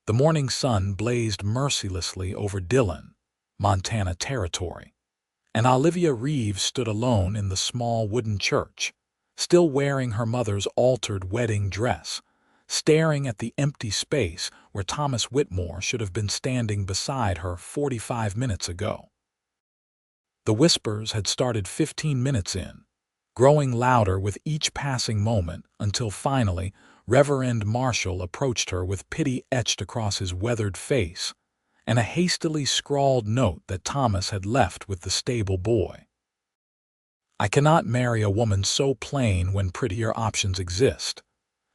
The morning sun blazed mercilessly over Dillon, Montana territory, and Olivia Reeves stood alone in the small wooden church, still wearing her mother's altered wedding dress, staring at the empty space where Thomas Whitmore should have been standing beside her 45 minutes ago. The whispers had started 15 minutes in, growing louder with each passing moment until finally Reverend Marshall approached her with pity etched across his weathered face and a hastily scrawled note that Thomas had left with the stable boy. "I cannot marry a woman so plain when prettier options exist.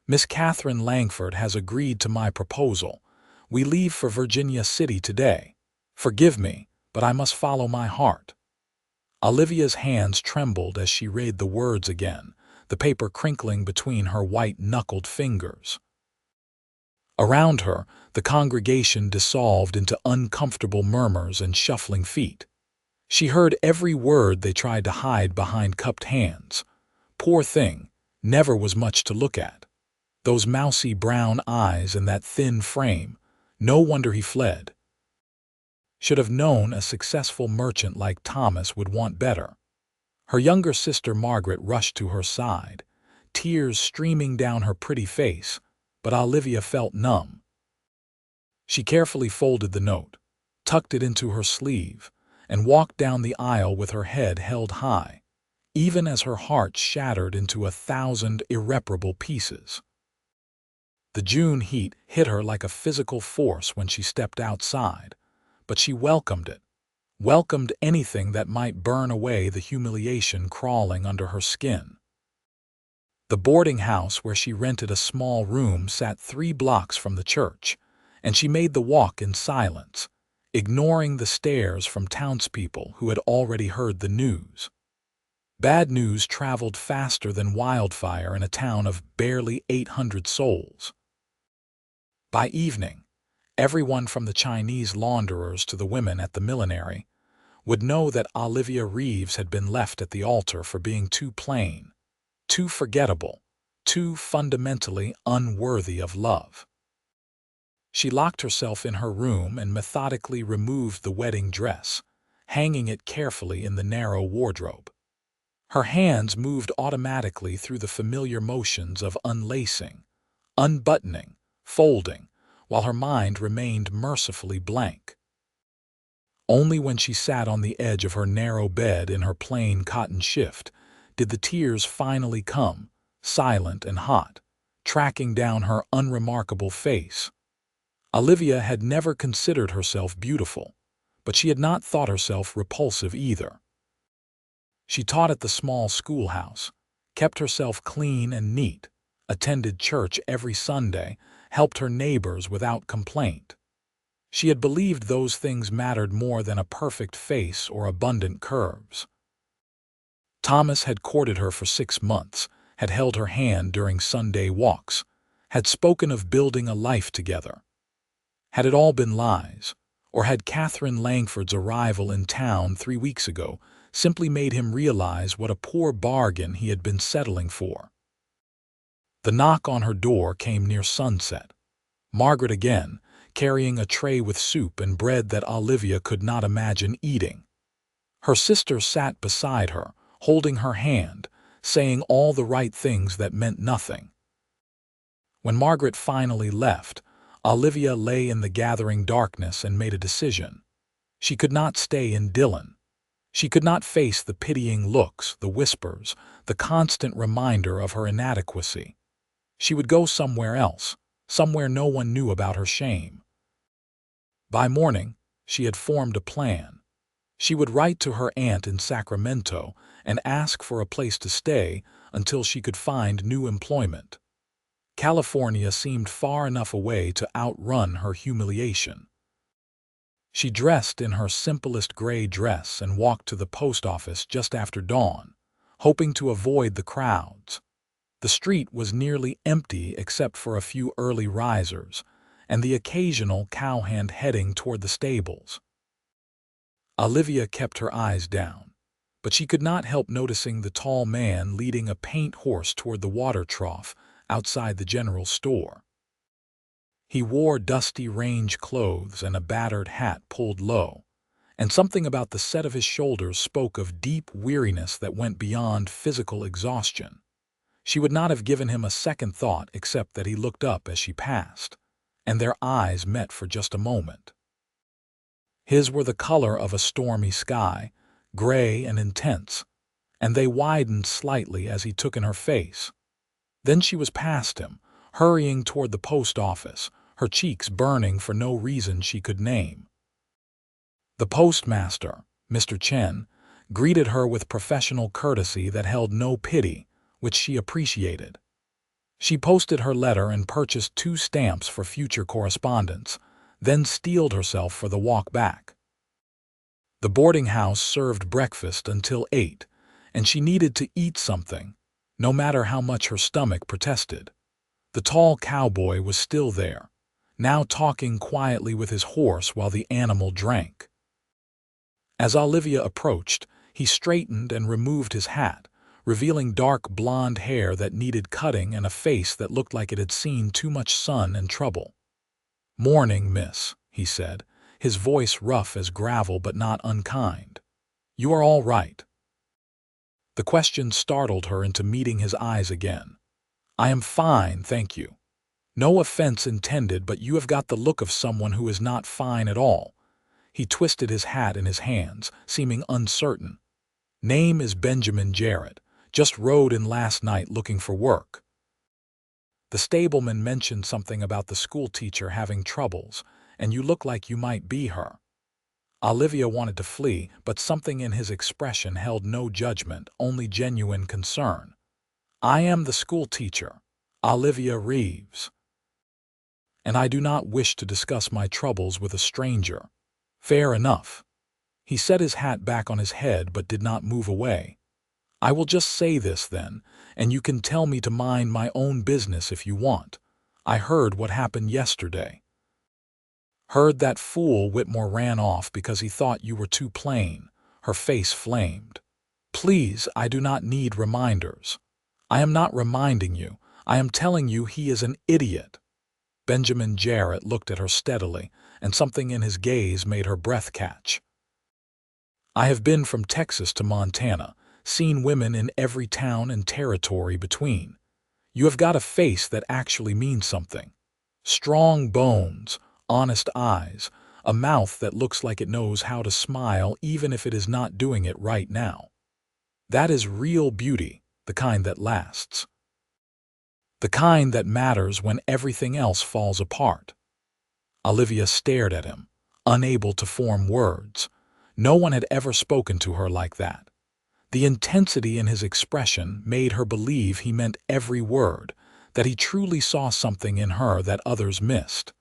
Miss Catherine Langford has agreed to my proposal. We leave for Virginia City today. Forgive me, but I must follow my heart." Olivia's hands trembled as she read the words again, the paper crinkling between her white-knuckled fingers. Around her, the congregation dissolved into uncomfortable murmurs and shuffling feet. She heard every word they tried to hide behind cupped hands. Poor thing, never was much to look at. Those mousy brown eyes and that thin frame, no wonder he fled. Should have known a successful merchant like Thomas would want better. Her younger sister Margaret rushed to her side, tears streaming down her pretty face, but Olivia felt numb. She carefully folded the note, tucked it into her sleeve, and walked down the aisle with her head held high, even as her heart shattered into 1,000 irreparable pieces. The June heat hit her like a physical force when she stepped outside, but she welcomed it, welcomed anything that might burn away the humiliation crawling under her skin. The boarding house where she rented a small room sat 3 blocks from the church, and she made the walk in silence, ignoring the stares from townspeople who had already heard the news. Bad news traveled faster than wildfire in a town of barely 800 souls. By evening, everyone from the Chinese launderers to the women at the millinery would know that Olivia Reeves had been left at the altar for being too plain, too forgettable, too fundamentally unworthy of love. She locked herself in her room and methodically removed the wedding dress, hanging it carefully in the narrow wardrobe. Her hands moved automatically through the familiar motions of unlacing, unbuttoning, folding, while her mind remained mercifully blank. Only when she sat on the edge of her narrow bed in her plain cotton shift did the tears finally come, silent and hot, tracking down her unremarkable face. Olivia had never considered herself beautiful, but she had not thought herself repulsive either. She taught at the small schoolhouse, kept herself clean and neat, attended church every Sunday, helped her neighbors without complaint. She had believed those things mattered more than a perfect face or abundant curves. Thomas had courted her for 6 months, had held her hand during Sunday walks, had spoken of building a life together. Had it all been lies, or had Catherine Langford's arrival in town 3 weeks ago simply made him realize what a poor bargain he had been settling for? The knock on her door came near sunset. Margaret again, carrying a tray with soup and bread that Olivia could not imagine eating. Her sister sat beside her, holding her hand, saying all the right things that meant nothing. When Margaret finally left, Olivia lay in the gathering darkness and made a decision. She could not stay in Dillon. She could not face the pitying looks, the whispers, the constant reminder of her inadequacy. She would go somewhere else, somewhere no one knew about her shame. By morning, she had formed a plan. She would write to her aunt in Sacramento and ask for a place to stay until she could find new employment. California seemed far enough away to outrun her humiliation. She dressed in her simplest gray dress and walked to the post office just after dawn, hoping to avoid the crowds. The street was nearly empty except for a few early risers and the occasional cowhand heading toward the stables. Olivia kept her eyes down, but she could not help noticing the tall man leading a paint horse toward the water trough outside the general store. He wore dusty range clothes and a battered hat pulled low, and something about the set of his shoulders spoke of deep weariness that went beyond physical exhaustion. She would not have given him a second thought except that he looked up as she passed, and their eyes met for just a moment. His were the color of a stormy sky, gray and intense, and they widened slightly as he took in her face. Then she was past him, hurrying toward the post office, her cheeks burning for no reason she could name. The postmaster, Mr. Chen, greeted her with professional courtesy that held no pity, which she appreciated. She posted her letter and purchased 2 stamps for future correspondence, then steeled herself for the walk back. The boarding house served breakfast until 8, and she needed to eat something, no matter how much her stomach protested. The tall cowboy was still there, now talking quietly with his horse while the animal drank. As Olivia approached, he straightened and removed his hat, revealing dark blonde hair that needed cutting and a face that looked like it had seen too much sun and trouble. "Morning, miss," he said, his voice rough as gravel but not unkind. "You are all right?" The question startled her into meeting his eyes again. "I am fine, thank you. No offense intended, but you have got the look of someone who is not fine at all." He twisted his hat in his hands, seeming uncertain. "Name is Benjamin Jarrett. Just rode in last night looking for work." The stableman mentioned something about the schoolteacher having troubles, and you look like you might be her. Olivia wanted to flee, but something in his expression held no judgment, only genuine concern. "I am the schoolteacher, Olivia Reeves, and I do not wish to discuss my troubles with a stranger." "Fair enough." He set his hat back on his head but did not move away. "I will just say this then, and you can tell me to mind my own business if you want. I heard what happened yesterday." "Heard that fool Whitmore ran off because he thought you were too plain." Her face flamed. "Please, I do not need reminders." "I am not reminding you. I am telling you he is an idiot." Benjamin Jarrett looked at her steadily, and something in his gaze made her breath catch. "I have been from Texas to Montana, seen women in every town and territory between. You have got a face that actually means something. Strong bones, honest eyes, a mouth that looks like it knows how to smile even if it is not doing it right now. That is real beauty, the kind that lasts. The kind that matters when everything else falls apart." Olivia stared at him, unable to form words. No one had ever spoken to her like that. The intensity in his expression made her believe he meant every word, that he truly saw something in her that others missed.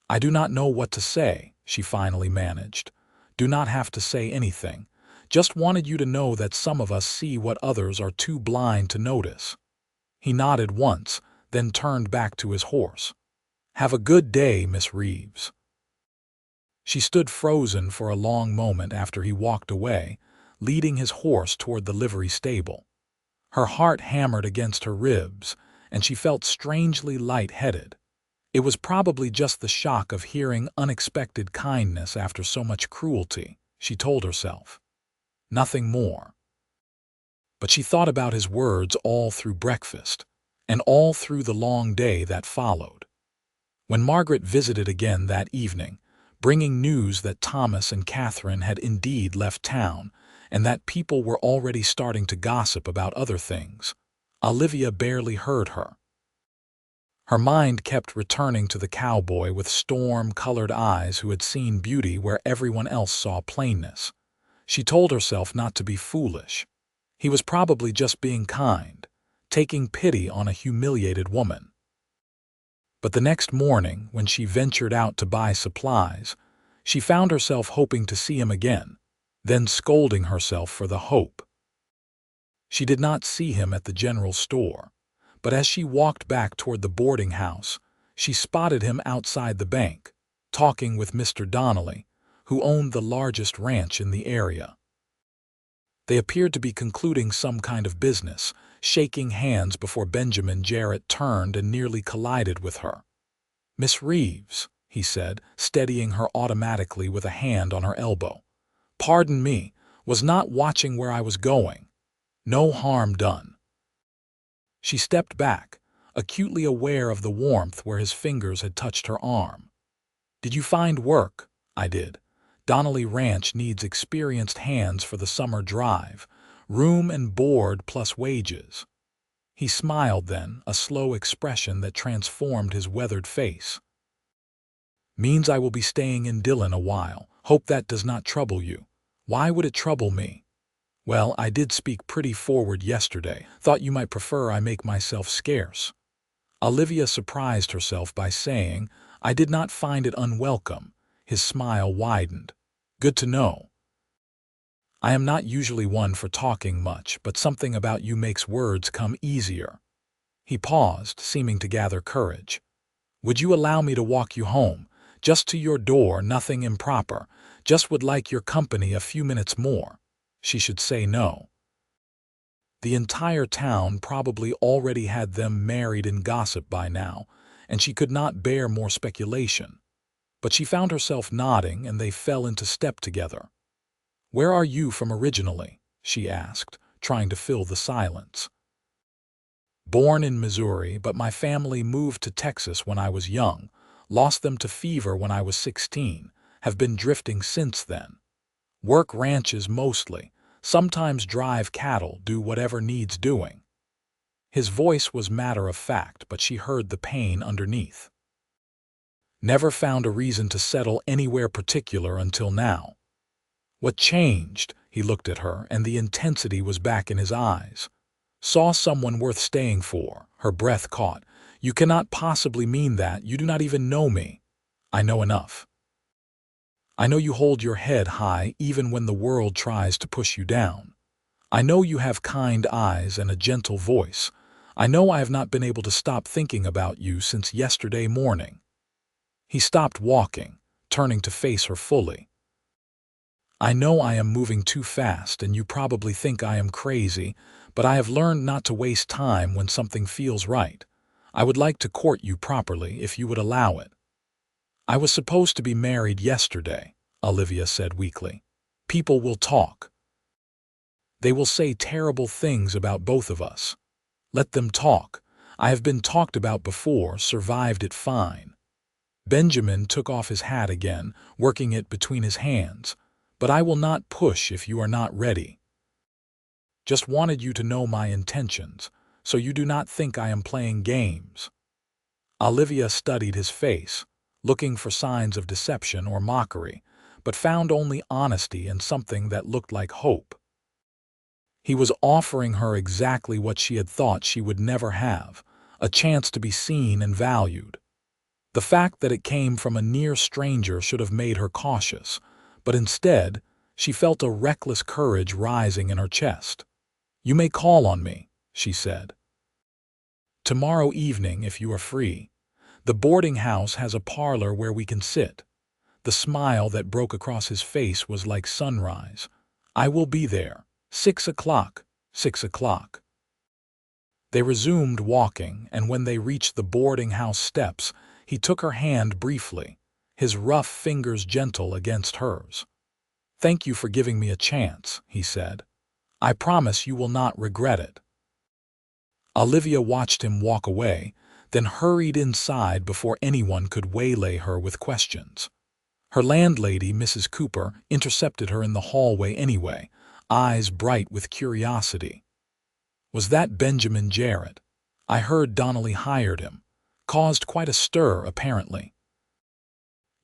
"I do not know what to say," she finally managed. "Do not have to say anything. Just wanted you to know that some of us see what others are too blind to notice." He nodded once, then turned back to his horse. "Have a good day, Miss Reeves." She stood frozen for a long moment after he walked away, leading his horse toward the livery stable. Her heart hammered against her ribs, and she felt strangely light-headed. It was probably just the shock of hearing unexpected kindness after so much cruelty, she told herself. Nothing more. But she thought about his words all through breakfast, and all through the long day that followed. When Margaret visited again that evening, bringing news that Thomas and Catherine had indeed left town, and that people were already starting to gossip about other things, Olivia barely heard her. Her mind kept returning to the cowboy with storm-colored eyes who had seen beauty where everyone else saw plainness. She told herself not to be foolish. He was probably just being kind, taking pity on a humiliated woman. But the next morning, when she ventured out to buy supplies, she found herself hoping to see him again, then scolding herself for the hope. She did not see him at the general store, but as she walked back toward the boarding house, she spotted him outside the bank, talking with Mr. Donnelly, who owned the largest ranch in the area. They appeared to be concluding some kind of business, shaking hands before Benjamin Jarrett turned and nearly collided with her. "Miss Reeves," he said, steadying her automatically with a hand on her elbow. "Pardon me, was not watching where I was going. No harm done." She stepped back, acutely aware of the warmth where his fingers had touched her arm. "Did you find work?" "I did. Donnelly Ranch needs experienced hands for the summer drive. Room and board plus wages." He smiled then, a slow expression that transformed his weathered face. "Means I will be staying in Dillon a while. Hope that does not trouble you." "Why would it trouble me?" "Well, I did speak pretty forward yesterday. Thought you might prefer I make myself scarce." Olivia surprised herself by saying, "I did not find it unwelcome." His smile widened. "Good to know. I am not usually one for talking much, but something about you makes words come easier." He paused, seeming to gather courage. "Would you allow me to walk you home? Just to your door, nothing improper. Just would like your company a few minutes more." She should say no. The entire town probably already had them married in gossip by now, and she could not bear more speculation. But she found herself nodding, and they fell into step together. "Where are you from originally?" she asked, trying to fill the silence. "Born in Missouri, but my family moved to Texas when I was young, lost them to fever when I was 16, have been drifting since then. Work ranches mostly, sometimes drive cattle, do whatever needs doing." His voice was matter-of-fact, but she heard the pain underneath. "Never found a reason to settle anywhere particular until now." "What changed?" He looked at her, and the intensity was back in his eyes. "Saw someone worth staying for." Her breath caught. "You cannot possibly mean that. You do not even know me." "I know enough. I know you hold your head high even when the world tries to push you down. I know you have kind eyes and a gentle voice. I know I have not been able to stop thinking about you since yesterday morning." He stopped walking, turning to face her fully. "I know I am moving too fast, and you probably think I am crazy, but I have learned not to waste time when something feels right. I would like to court you properly if you would allow it." "I was supposed to be married yesterday," Olivia said weakly. "People will talk. They will say terrible things about both of us. Let them talk. I have been talked about before, survived it fine." Benjamin took off his hat again, working it between his hands. "But I will not push if you are not ready. Just wanted you to know my intentions, so you do not think I am playing games." Olivia studied his face, looking for signs of deception or mockery, but found only honesty and something that looked like hope. He was offering her exactly what she had thought she would never have, a chance to be seen and valued. The fact that it came from a near stranger should have made her cautious, but instead, she felt a reckless courage rising in her chest. "You may call on me," she said. "Tomorrow evening if you are free. The boarding house has a parlor where we can sit." The smile that broke across his face was like sunrise. "I will be there. 6 o'clock, 6 o'clock." They resumed walking, and when they reached the boarding house steps, he took her hand briefly, his rough fingers gentle against hers. "Thank you for giving me a chance," he said. "I promise you will not regret it." Olivia watched him walk away, then hurried inside before anyone could waylay her with questions. Her landlady, Mrs. Cooper, intercepted her in the hallway anyway, eyes bright with curiosity. "Was that Benjamin Jarrett? I heard Donnelly hired him. Caused quite a stir, apparently."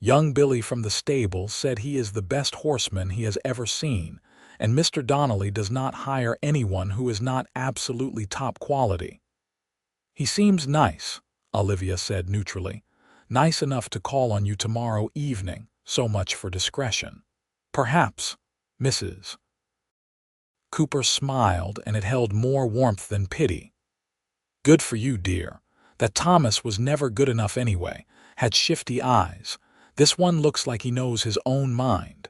"Young Billy from the stable said he is the best horseman he has ever seen, and Mr. Donnelly does not hire anyone who is not absolutely top quality." "He seems nice," Olivia said neutrally. "Nice enough to call on you tomorrow evening, so much for discretion." "Perhaps, Mrs." Cooper smiled, and it held more warmth than pity. "Good for you, dear. That Thomas was never good enough anyway, had shifty eyes. This one looks like he knows his own mind."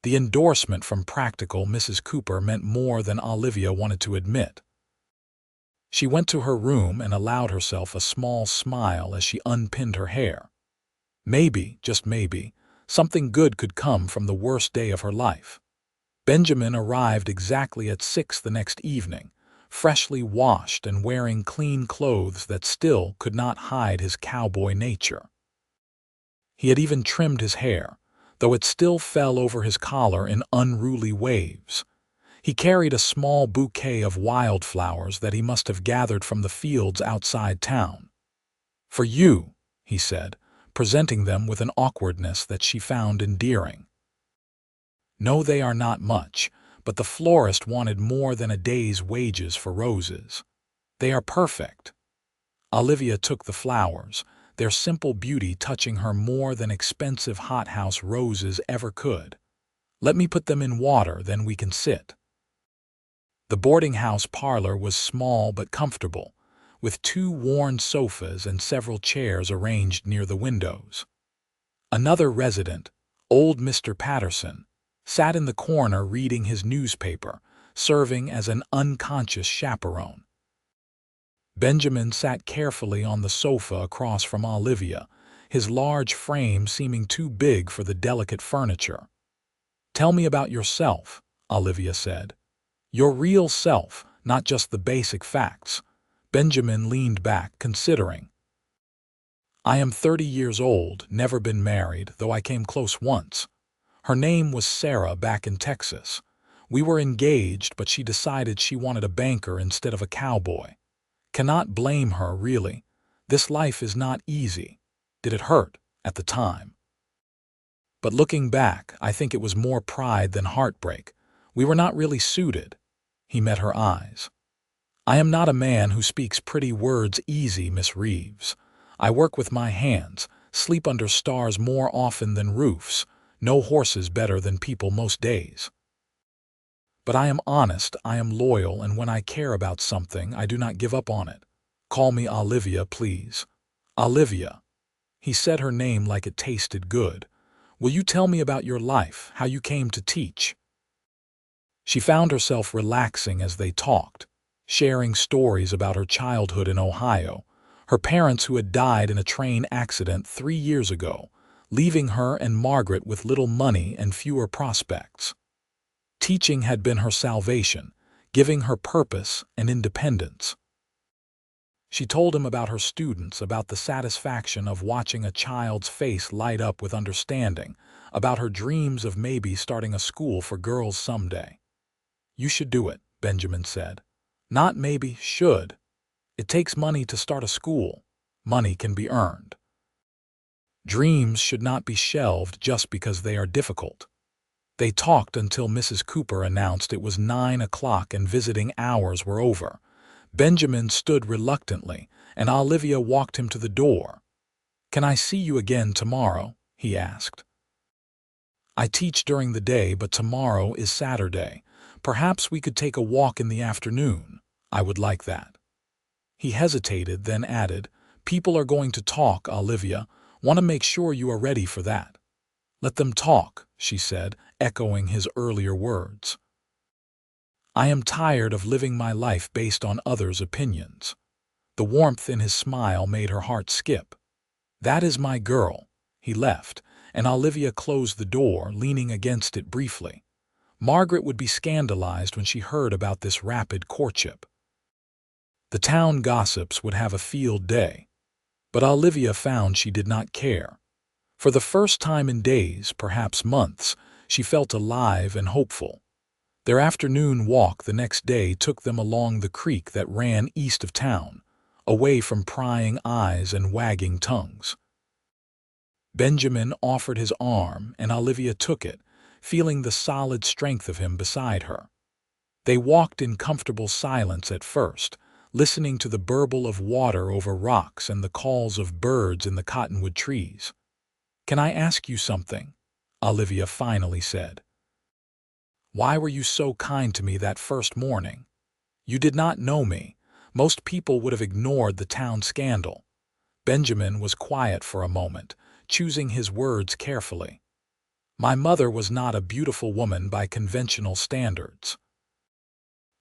The endorsement from practical Mrs. Cooper meant more than Olivia wanted to admit. She went to her room and allowed herself a small smile as she unpinned her hair. Maybe, just maybe, something good could come from the worst day of her life. Benjamin arrived exactly at 6 the next evening, freshly washed and wearing clean clothes that still could not hide his cowboy nature. He had even trimmed his hair, though it still fell over his collar in unruly waves. He carried a small bouquet of wildflowers that he must have gathered from the fields outside town. "For you," he said, presenting them with an awkwardness that she found endearing. "No, they are not much, but the florist wanted more than a day's wages for roses. They are perfect." Olivia took the flowers, their simple beauty touching her more than expensive hothouse roses ever could. "Let me put them in water, then we can sit." The boarding-house parlor was small but comfortable, with 2 worn sofas and several chairs arranged near the windows. Another resident, old Mr. Patterson, sat in the corner reading his newspaper, serving as an unconscious chaperone. Benjamin sat carefully on the sofa across from Olivia, his large frame seeming too big for the delicate furniture. "Tell me about yourself," Olivia said. "Your real self, not just the basic facts." Benjamin leaned back, considering. "I am 30 years old, never been married, though I came close once. Her name was Sarah back in Texas. We were engaged, but she decided she wanted a banker instead of a cowboy. Cannot blame her, really. This life is not easy. Did it hurt at the time? But looking back, I think it was more pride than heartbreak. We were not really suited." He met her eyes. "I am not a man who speaks pretty words easy, Miss Reeves. I work with my hands, sleep under stars more often than roofs, know horses better than people most days. But I am honest, I am loyal, and when I care about something, I do not give up on it. Call me Olivia, please." "Olivia." He said her name like it tasted good. "Will you tell me about your life, how you came to teach?" She found herself relaxing as they talked, sharing stories about her childhood in Ohio, her parents who had died in a train accident 3 years ago, leaving her and Margaret with little money and fewer prospects. Teaching had been her salvation, giving her purpose and independence. She told him about her students, about the satisfaction of watching a child's face light up with understanding, about her dreams of maybe starting a school for girls someday. "You should do it," Benjamin said. "Not maybe, should. It takes money to start a school. Money can be earned. Dreams should not be shelved just because they are difficult." They talked until Mrs. Cooper announced it was 9 o'clock and visiting hours were over. Benjamin stood reluctantly, and Olivia walked him to the door. "Can I see you again tomorrow?" he asked. "I teach during the day, but tomorrow is Saturday. Perhaps we could take a walk in the afternoon. I would like that." He hesitated, then added, "People are going to talk, Olivia. Want to make sure you are ready for that." "Let them talk," she said, echoing his earlier words. "I am tired of living my life based on others' opinions." The warmth in his smile made her heart skip. "That is my girl." He left, and Olivia closed the door, leaning against it briefly. Margaret would be scandalized when she heard about this rapid courtship. The town gossips would have a field day. But Olivia found she did not care. For the first time in days, perhaps months, she felt alive and hopeful. Their afternoon walk the next day took them along the creek that ran east of town, away from prying eyes and wagging tongues. Benjamin offered his arm, and Olivia took it, feeling the solid strength of him beside her. They walked in comfortable silence at first, listening to the burble of water over rocks and the calls of birds in the cottonwood trees. "Can I ask you something?" Olivia finally said. "Why were you so kind to me that first morning? You did not know me. Most people would have ignored the town scandal." Benjamin was quiet for a moment, choosing his words carefully. "My mother was not a beautiful woman by conventional standards.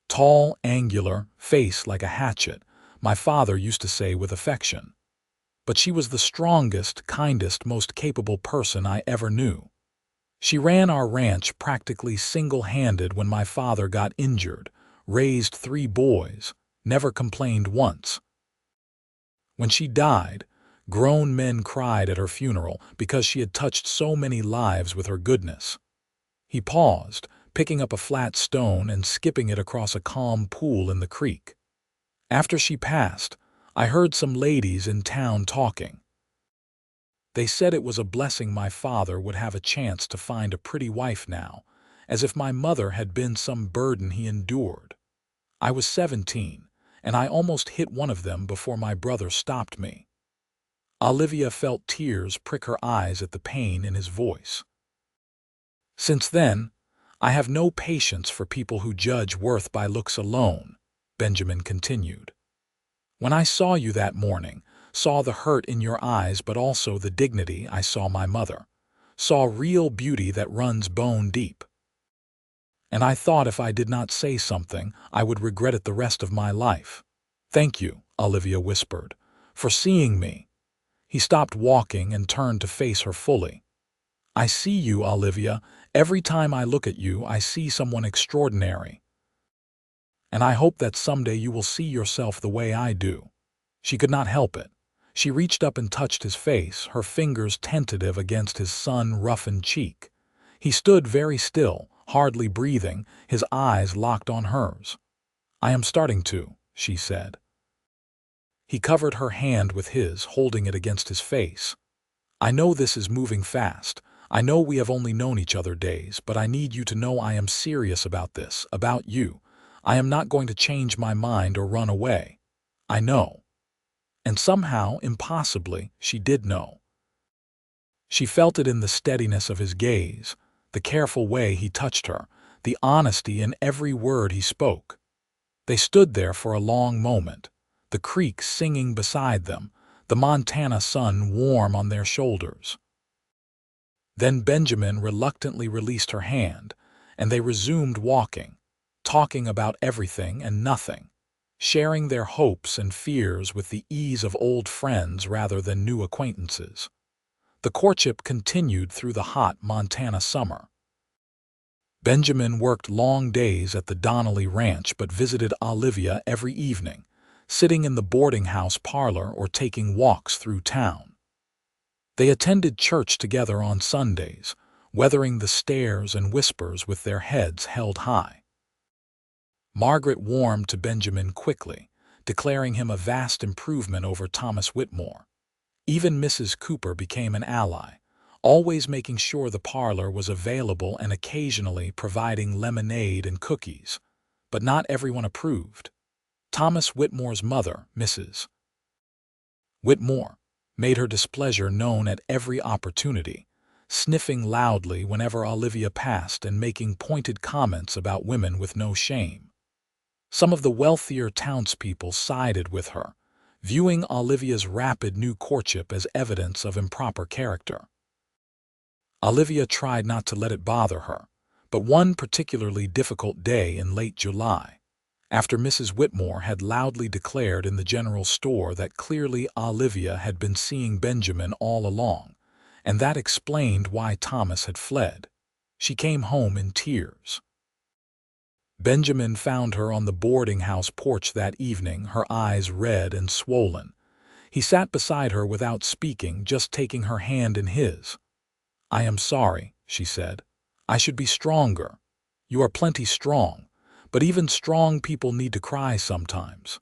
Tall, angular, face like a hatchet, my father used to say with affection. But she was the strongest, kindest, most capable person I ever knew. She ran our ranch practically single-handed when my father got injured, raised 3 boys, never complained once. When she died, grown men cried at her funeral because she had touched so many lives with her goodness. He paused, picking up a flat stone and skipping it across a calm pool in the creek. After she passed, I heard some ladies in town talking. They said it was a blessing my father would have a chance to find a pretty wife now, as if my mother had been some burden he endured. I was 17, and I almost hit one of them before my brother stopped me. Olivia felt tears prick her eyes at the pain in his voice. Since then, I have no patience for people who judge worth by looks alone, Benjamin continued. When I saw you that morning, saw the hurt in your eyes but also the dignity, I saw my mother, saw real beauty that runs bone deep. And I thought if I did not say something, I would regret it the rest of my life. Thank you, Olivia whispered, for seeing me. He stopped walking and turned to face her fully. I see you, Olivia. Every time I look at you, I see someone extraordinary. And I hope that someday you will see yourself the way I do. She could not help it. She reached up and touched his face, her fingers tentative against his sun-roughened cheek. He stood very still, hardly breathing, his eyes locked on hers. I am starting to, she said. He covered her hand with his, holding it against his face. I know this is moving fast. I know we have only known each other days, but I need you to know I am serious about this, about you. I am not going to change my mind or run away. I know. And somehow, impossibly, she did know. She felt it in the steadiness of his gaze, the careful way he touched her, the honesty in every word he spoke. They stood there for a long moment, the creek singing beside them, the Montana sun warm on their shoulders. Then Benjamin reluctantly released her hand, and they resumed walking, talking about everything and nothing, sharing their hopes and fears with the ease of old friends rather than new acquaintances. The courtship continued through the hot Montana summer. Benjamin worked long days at the Donnelly Ranch but visited Olivia every evening, sitting in the boarding house parlor or taking walks through town. They attended church together on Sundays, weathering the stares and whispers with their heads held high. Margaret warmed to Benjamin quickly, declaring him a vast improvement over Thomas Whitmore. Even Mrs. Cooper became an ally, always making sure the parlor was available and occasionally providing lemonade and cookies. But not everyone approved. Thomas Whitmore's mother, Mrs. Whitmore, made her displeasure known at every opportunity, sniffing loudly whenever Olivia passed and making pointed comments about women with no shame. Some of the wealthier townspeople sided with her, viewing Olivia's rapid new courtship as evidence of improper character. Olivia tried not to let it bother her, but one particularly difficult day in late July, after Mrs. Whitmore had loudly declared in the general store that clearly Olivia had been seeing Benjamin all along, and that explained why Thomas had fled. She came home in tears. Benjamin found her on the boarding house porch that evening, her eyes red and swollen. He sat beside her without speaking, just taking her hand in his. I am sorry, she said. I should be stronger. You are plenty strong. But even strong people need to cry sometimes.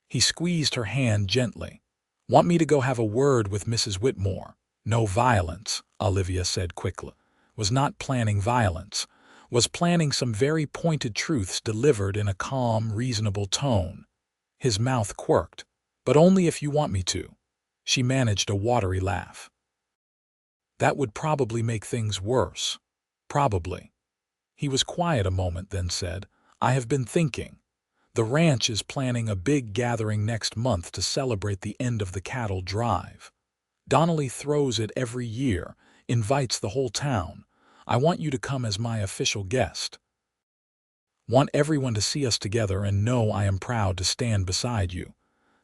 He squeezed her hand gently. Want me to go have a word with Mrs. Whitmore? No violence, Olivia said quickly. Was not planning violence. Was planning some very pointed truths delivered in a calm, reasonable tone. His mouth quirked. But only if you want me to. She managed a watery laugh. That would probably make things worse. Probably. He was quiet a moment, then said, I have been thinking. The ranch is planning a big gathering next month to celebrate the end of the cattle drive. Donnelly throws it every year, invites the whole town. I want you to come as my official guest. Want everyone to see us together and know I am proud to stand beside you.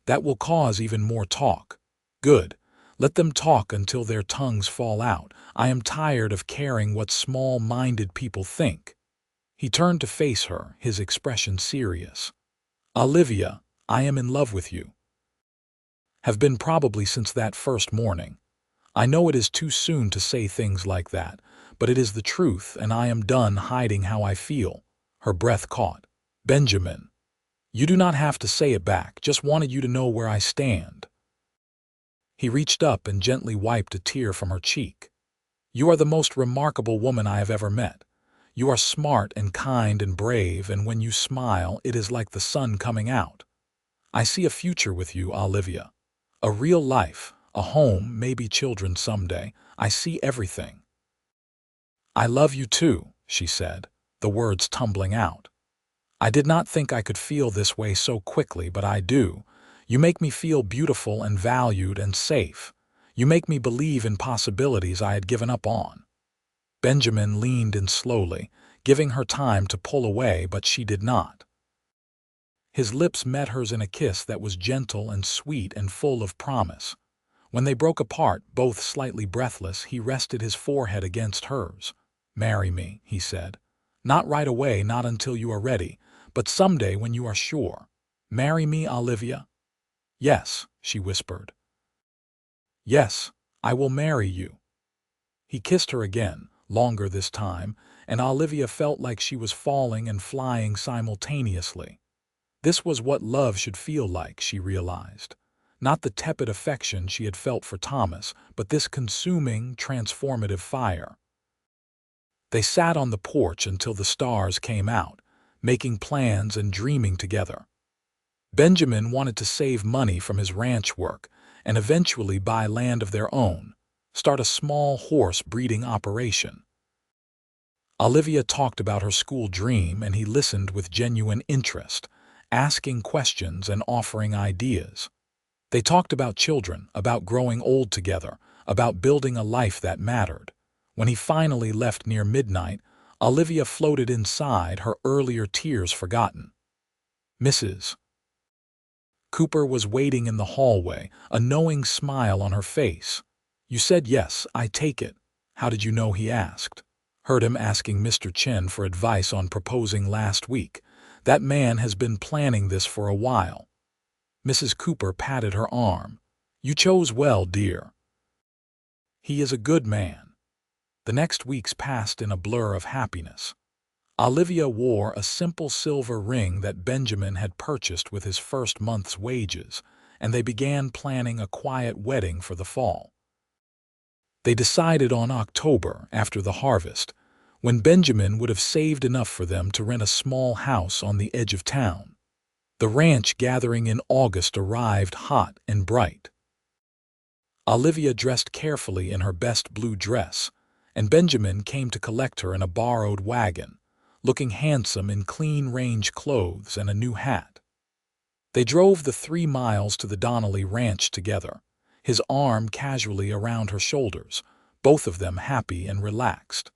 That will cause even more talk. Good. Let them talk until their tongues fall out. I am tired of caring what small-minded people think." He turned to face her, his expression serious. "Olivia, I am in love with you. Have been probably since that first morning. I know it is too soon to say things like that, but it is the truth, and I am done hiding how I feel." Her breath caught. "Benjamin, you do not have to say it back, just wanted you to know where I stand." He reached up and gently wiped a tear from her cheek. "You are the most remarkable woman I have ever met. You are smart and kind and brave, and when you smile, it is like the sun coming out. I see a future with you, Olivia. A real life, a home, maybe children someday. I see everything." "I love you too," she said, the words tumbling out. "I did not think I could feel this way so quickly, but I do. You make me feel beautiful and valued and safe. You make me believe in possibilities I had given up on." Benjamin leaned in slowly, giving her time to pull away, but she did not. His lips met hers in a kiss that was gentle and sweet and full of promise. When they broke apart, both slightly breathless, he rested his forehead against hers. "Marry me," he said. "Not right away, not until you are ready, but someday when you are sure. Marry me, Olivia?" "Yes," she whispered. "Yes, I will marry you." He kissed her again, longer this time, and Olivia felt like she was falling and flying simultaneously. This was what love should feel like, she realized. Not the tepid affection she had felt for Thomas, but this consuming, transformative fire. They sat on the porch until the stars came out, making plans and dreaming together. Benjamin wanted to save money from his ranch work and eventually buy land of their own, start a small horse breeding operation. Olivia talked about her school dream, and he listened with genuine interest, asking questions and offering ideas. They talked about children, about growing old together, about building a life that mattered. When he finally left near midnight, Olivia floated inside, her earlier tears forgotten. Mrs. Cooper was waiting in the hallway, a knowing smile on her face. "You said yes, I take it. How did you know?" he asked. "Heard him asking Mr. Chen for advice on proposing last week. That man has been planning this for a while." Mrs. Cooper patted her arm. "You chose well, dear. He is a good man." The next weeks passed in a blur of happiness. Olivia wore a simple silver ring that Benjamin had purchased with his first month's wages, and they began planning a quiet wedding for the fall. They decided on October, after the harvest, when Benjamin would have saved enough for them to rent a small house on the edge of town. The ranch gathering in August arrived hot and bright. Olivia dressed carefully in her best blue dress, and Benjamin came to collect her in a borrowed wagon, looking handsome in clean range clothes and a new hat. They drove the 3 miles to the Donnelly Ranch together, his arm casually around her shoulders, both of them happy and relaxed.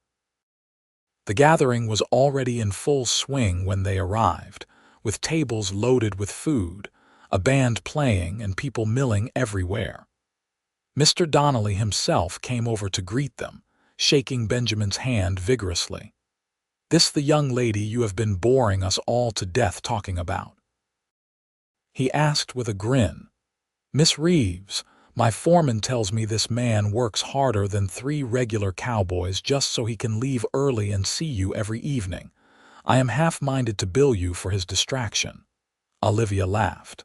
The gathering was already in full swing when they arrived, with tables loaded with food, a band playing, and people milling everywhere. Mr. Donnelly himself came over to greet them, shaking Benjamin's hand vigorously. "This the young lady you have been boring us all to death talking about?" he asked with a grin. "Miss Reeves, my foreman tells me this man works harder than 3 regular cowboys just so he can leave early and see you every evening. I am half-minded to bill you for his distraction." Olivia laughed.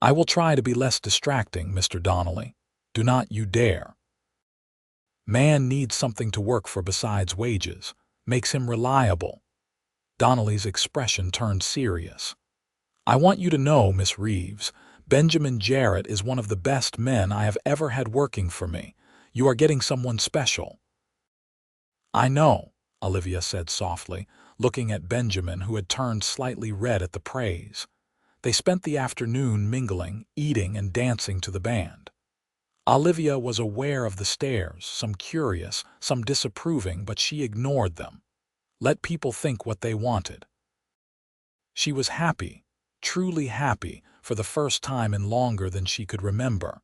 "I will try to be less distracting, Mr. Donnelly. Do not you dare. Man needs something to work for besides wages. Makes him reliable." Donnelly's expression turned serious. "I want you to know, Miss Reeves, Benjamin Jarrett is one of the best men I have ever had working for me. You are getting someone special." "I know," Olivia said softly, looking at Benjamin, who had turned slightly red at the praise. They spent the afternoon mingling, eating, and dancing to the band. Olivia was aware of the stares, some curious, some disapproving, but she ignored them. Let people think what they wanted. She was happy, truly happy, for the first time in longer than she could remember.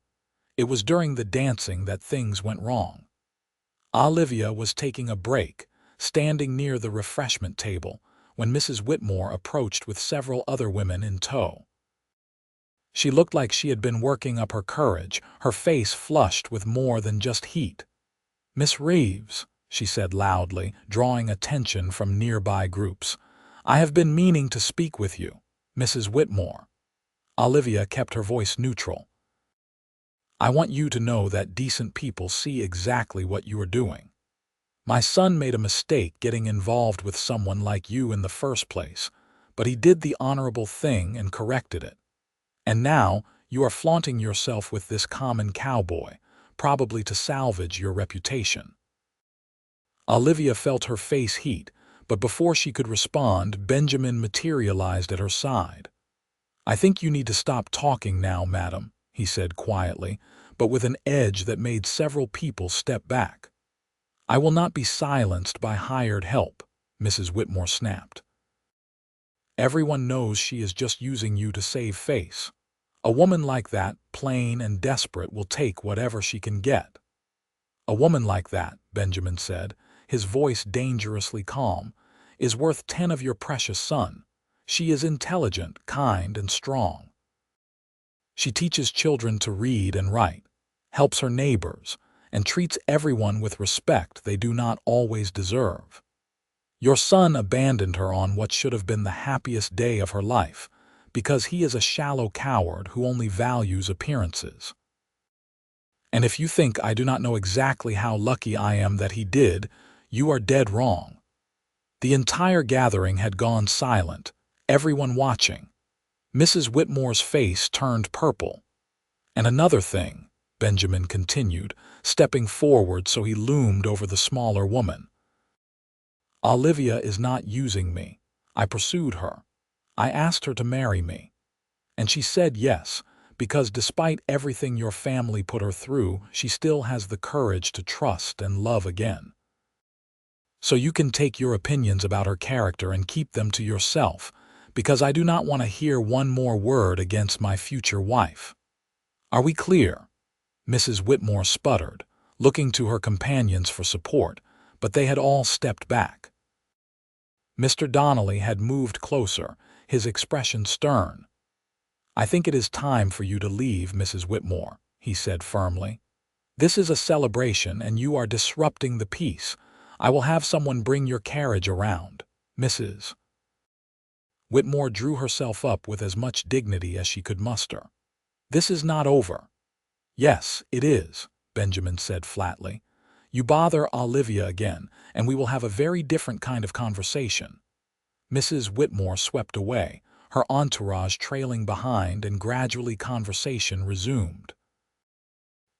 It was during the dancing that things went wrong. Olivia was taking a break, standing near the refreshment table, when Mrs. Whitmore approached with several other women in tow. She looked like she had been working up her courage, her face flushed with more than just heat. "Miss Reeves," she said loudly, drawing attention from nearby groups, "I have been meaning to speak with you, Mrs. Whitmore." Olivia kept her voice neutral. "I want you to know that decent people see exactly what you are doing. My son made a mistake getting involved with someone like you in the first place, but he did the honorable thing and corrected it. And now you are flaunting yourself with this common cowboy, probably to salvage your reputation." Olivia felt her face heat, but before she could respond, Benjamin materialized at her side. "I think you need to stop talking now, madam," he said quietly, but with an edge that made several people step back. "I will not be silenced by hired help," Mrs. Whitmore snapped. "Everyone knows she is just using you to save face. A woman like that, plain and desperate, will take whatever she can get." "A woman like that," Benjamin said, his voice dangerously calm, "is worth 10 of your precious son. She is intelligent, kind, and strong. She teaches children to read and write, helps her neighbors, and treats everyone with respect they do not always deserve. Your son abandoned her on what should have been the happiest day of her life, because he is a shallow coward who only values appearances. And if you think I do not know exactly how lucky I am that he did, you are dead wrong." The entire gathering had gone silent, everyone watching. Mrs. Whitmore's face turned purple. "And another thing," Benjamin continued, stepping forward so he loomed over the smaller woman. "Olivia is not using me. I pursued her. I asked her to marry me. And she said yes, because despite everything your family put her through, she still has the courage to trust and love again. So you can take your opinions about her character and keep them to yourself, because I do not want to hear one more word against my future wife. Are we clear?" Mrs. Whitmore sputtered, looking to her companions for support, but they had all stepped back. Mr. Donnelly had moved closer, his expression stern. "I think it is time for you to leave, Mrs. Whitmore," he said firmly. "This is a celebration and you are disrupting the peace. I will have someone bring your carriage around, Mrs." Whitmore drew herself up with as much dignity as she could muster. "This is not over." "Yes, it is," Benjamin said flatly. "You bother Olivia again, and we will have a very different kind of conversation." Mrs. Whitmore swept away, her entourage trailing behind, and gradually conversation resumed.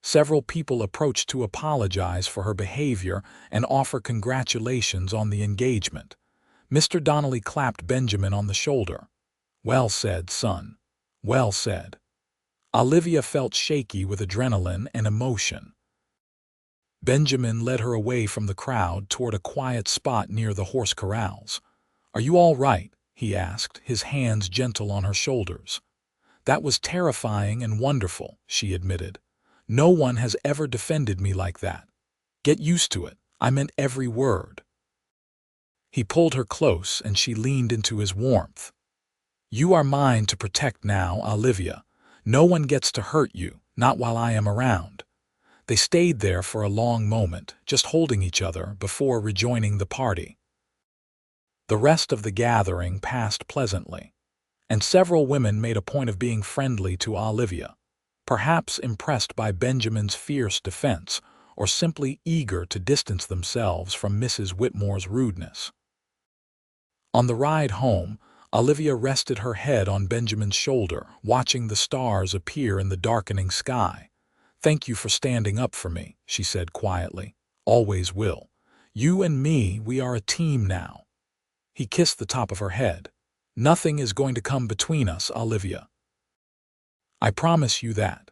Several people approached to apologize for her behavior and offer congratulations on the engagement. Mr. Donnelly clapped Benjamin on the shoulder. "Well said, son. Well said." Olivia felt shaky with adrenaline and emotion. Benjamin led her away from the crowd toward a quiet spot near the horse corrals. "Are you all right?" he asked, his hands gentle on her shoulders. "That was terrifying and wonderful," she admitted. "No one has ever defended me like that. Get used to it. I meant every word." He pulled her close and she leaned into his warmth. "You are mine to protect now, Olivia. No one gets to hurt you, not while I am around." They stayed there for a long moment, just holding each other before rejoining the party. The rest of the gathering passed pleasantly, and several women made a point of being friendly to Olivia, perhaps impressed by Benjamin's fierce defense or simply eager to distance themselves from Mrs. Whitmore's rudeness. On the ride home, Olivia rested her head on Benjamin's shoulder, watching the stars appear in the darkening sky. "Thank you for standing up for me," she said quietly. "Always will. You and me, we are a team now." He kissed the top of her head. "Nothing is going to come between us, Olivia. I promise you that."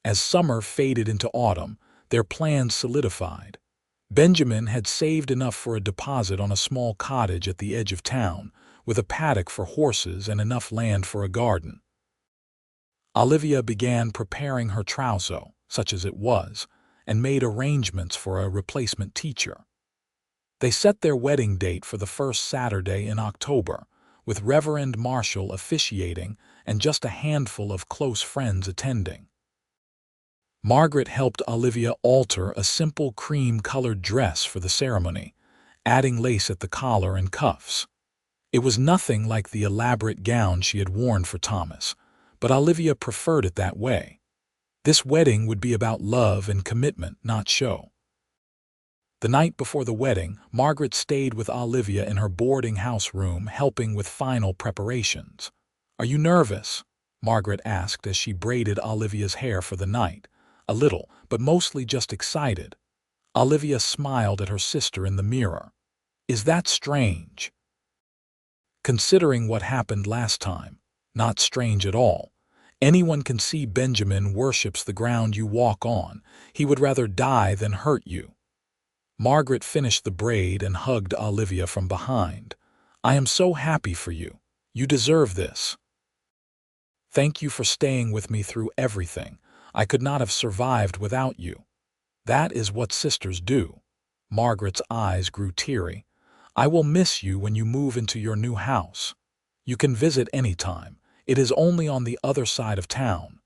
As summer faded into autumn, their plans solidified. Benjamin had saved enough for a deposit on a small cottage at the edge of town, with a paddock for horses and enough land for a garden. Olivia began preparing her trousseau, such as it was, and made arrangements for a replacement teacher. They set their wedding date for the first Saturday in October, with Reverend Marshall officiating and just a handful of close friends attending. Margaret helped Olivia alter a simple cream-colored dress for the ceremony, adding lace at the collar and cuffs. It was nothing like the elaborate gown she had worn for Thomas, but Olivia preferred it that way. This wedding would be about love and commitment, not show. The night before the wedding, Margaret stayed with Olivia in her boarding house room, helping with final preparations. "Are you nervous?" Margaret asked as she braided Olivia's hair for the night. "A little, but mostly just excited." Olivia smiled at her sister in the mirror. "Is that strange?" "Considering what happened last time, not strange at all. Anyone can see Benjamin worships the ground you walk on. He would rather die than hurt you." Margaret finished the braid and hugged Olivia from behind. "I am so happy for you. You deserve this. Thank you for staying with me through everything. I could not have survived without you." "That is what sisters do." Margaret's eyes grew teary. "I will miss you when you move into your new house. You can visit anytime. It is only on the other side of town."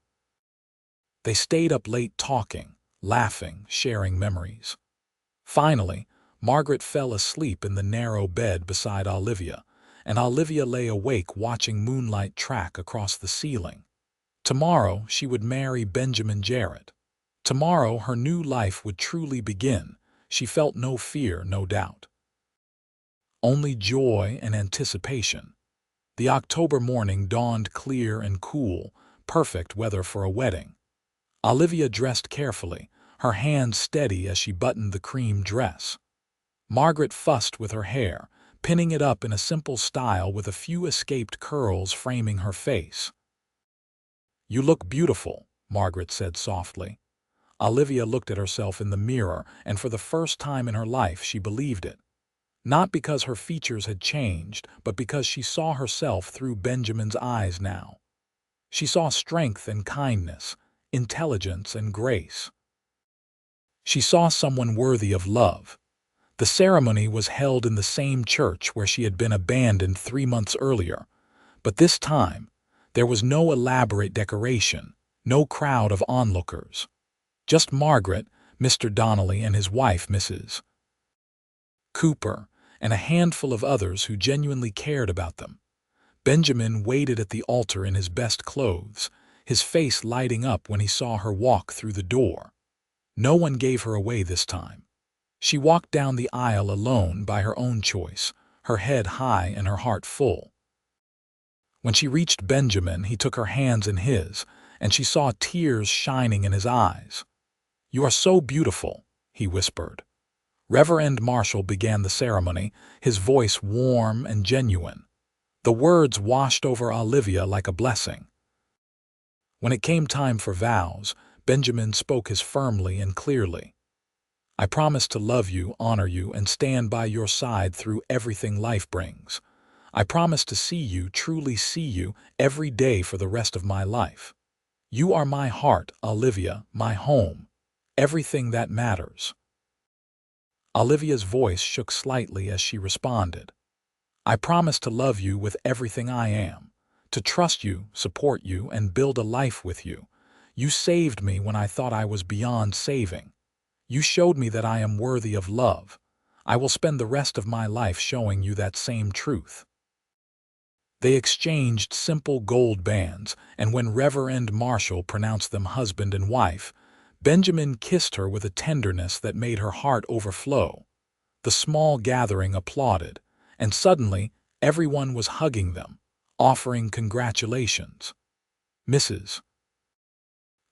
They stayed up late talking, laughing, sharing memories. Finally, Margaret fell asleep in the narrow bed beside Olivia, and Olivia lay awake watching moonlight track across the ceiling. Tomorrow she would marry Benjamin Jarrett. Tomorrow her new life would truly begin. She felt no fear, no doubt. Only joy and anticipation. The October morning dawned clear and cool, perfect weather for a wedding. Olivia dressed carefully, her hands steady as she buttoned the cream dress. Margaret fussed with her hair, pinning it up in a simple style with a few escaped curls framing her face. "You look beautiful," Margaret said softly. Olivia looked at herself in the mirror, and for the first time in her life she believed it. Not because her features had changed, but because she saw herself through Benjamin's eyes now. She saw strength and kindness, intelligence and grace. She saw someone worthy of love. The ceremony was held in the same church where she had been abandoned 3 months earlier, but this time there was no elaborate decoration, no crowd of onlookers. Just Margaret, Mr. Donnelly and his wife, Mrs. Cooper, and a handful of others who genuinely cared about them. Benjamin waited at the altar in his best clothes, his face lighting up when he saw her walk through the door. No one gave her away this time. She walked down the aisle alone by her own choice, her head high and her heart full. When she reached Benjamin, he took her hands in his, and she saw tears shining in his eyes. "You are so beautiful," he whispered. Reverend Marshall began the ceremony, his voice warm and genuine. The words washed over Olivia like a blessing. When it came time for vows, Benjamin spoke his firmly and clearly. "I promise to love you, honor you, and stand by your side through everything life brings. I promise to see you, truly see you, every day for the rest of my life. You are my heart, Olivia, my home, everything that matters." Olivia's voice shook slightly as she responded. "I promise to love you with everything I am, to trust you, support you, and build a life with you. You saved me when I thought I was beyond saving. You showed me that I am worthy of love. I will spend the rest of my life showing you that same truth." They exchanged simple gold bands, and when Reverend Marshall pronounced them husband and wife, Benjamin kissed her with a tenderness that made her heart overflow. The small gathering applauded, and suddenly everyone was hugging them, offering congratulations. Mrs.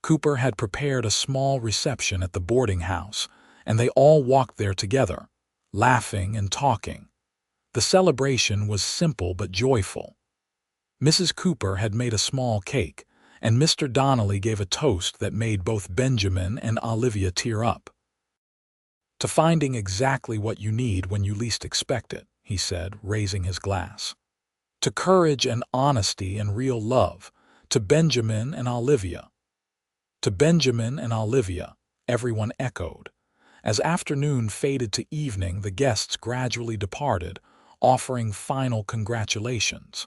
Cooper had prepared a small reception at the boarding house, and they all walked there together, laughing and talking. The celebration was simple but joyful. Mrs. Cooper had made a small cake, and Mr. Donnelly gave a toast that made both Benjamin and Olivia tear up. "To finding exactly what you need when you least expect it," he said, raising his glass. to courage and honesty and real love, to Benjamin and Olivia. To Benjamin and Olivia, everyone echoed. As afternoon faded to evening, the guests gradually departed, offering final congratulations.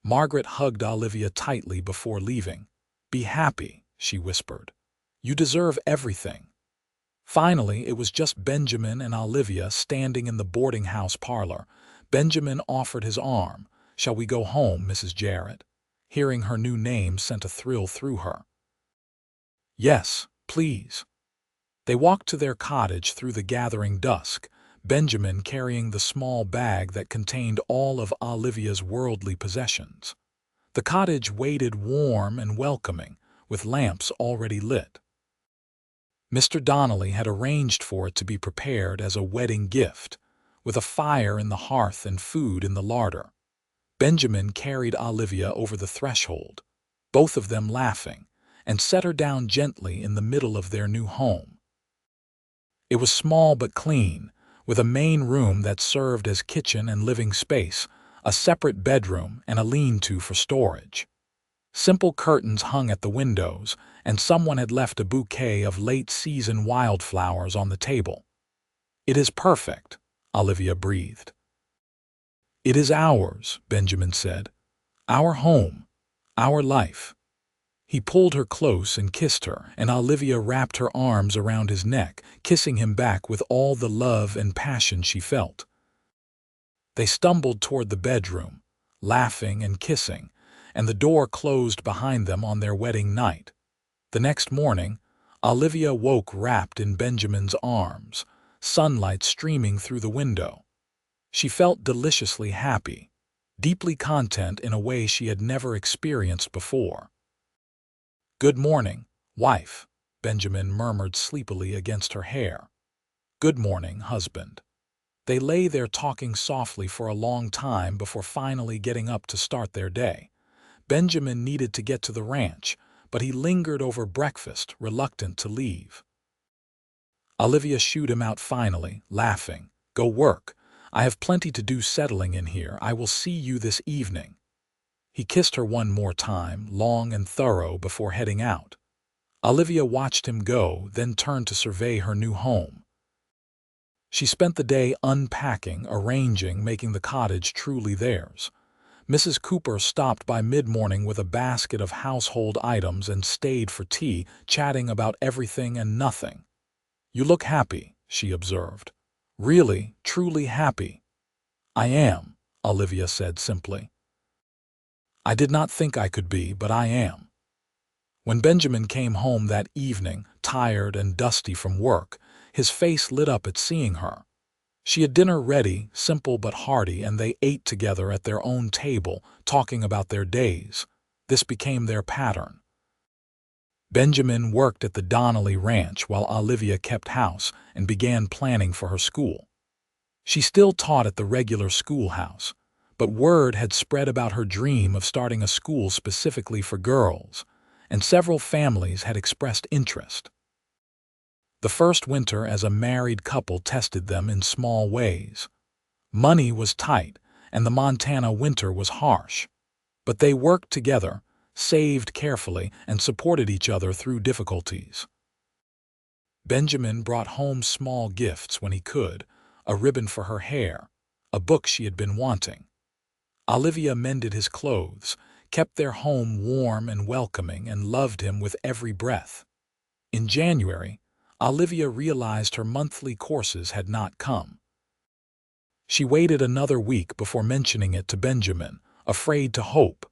Margaret hugged Olivia tightly before leaving. "Be happy," she whispered. "You deserve everything." Finally, it was just Benjamin and Olivia standing in the boarding house parlor. Benjamin offered his arm. "Shall we go home, Mrs. Jarrett?" Hearing her new name sent a thrill through her. "Yes, please." They walked to their cottage through the gathering dusk, Benjamin carrying the small bag that contained all of Olivia's worldly possessions. The cottage waited warm and welcoming, with lamps already lit. Mr. Donnelly had arranged for it to be prepared as a wedding gift, with a fire in the hearth and food in the larder. Benjamin carried Olivia over the threshold, both of them laughing, and set her down gently in the middle of their new home. It was small but clean, with a main room that served as kitchen and living space, a separate bedroom, and a lean-to for storage. Simple curtains hung at the windows, and someone had left a bouquet of late-season wildflowers on the table. "It is perfect," Olivia breathed. "It is ours," Benjamin said. "Our home, our life." He pulled her close and kissed her, and Olivia wrapped her arms around his neck, kissing him back with all the love and passion she felt. They stumbled toward the bedroom, laughing and kissing, and the door closed behind them on their wedding night. The next morning, Olivia woke wrapped in Benjamin's arms, sunlight streaming through the window. She felt deliciously happy, deeply content in a way she had never experienced before. "Good morning, wife," Benjamin murmured sleepily against her hair. "Good morning, husband." They lay there talking softly for a long time before finally getting up to start their day. Benjamin needed to get to the ranch, but he lingered over breakfast, reluctant to leave. Olivia shooed him out finally, laughing. "Go work. I have plenty to do settling in here. I will see you this evening." He kissed her one more time, long and thorough, before heading out. Olivia watched him go, then turned to survey her new home. She spent the day unpacking, arranging, making the cottage truly theirs. Mrs. Cooper stopped by mid-morning with a basket of household items and stayed for tea, chatting about everything and nothing. "You look happy," she observed. "Really, truly happy." "I am," Olivia said simply. "I did not think I could be, but I am." When Benjamin came home that evening, tired and dusty from work, his face lit up at seeing her. She had dinner ready, simple but hearty, and they ate together at their own table, talking about their days. This became their pattern. Benjamin worked at the Donnelly Ranch while Olivia kept house and began planning for her school. She still taught at the regular schoolhouse, but word had spread about her dream of starting a school specifically for girls, and several families had expressed interest. The first winter as a married couple tested them in small ways. Money was tight, and the Montana winter was harsh. But they worked together, saved carefully, and supported each other through difficulties. Benjamin brought home small gifts when he could, a ribbon for her hair, a book she had been wanting. Olivia mended his clothes, kept their home warm and welcoming, and loved him with every breath. In January, Olivia realized her monthly courses had not come. She waited another week before mentioning it to Benjamin, afraid to hope.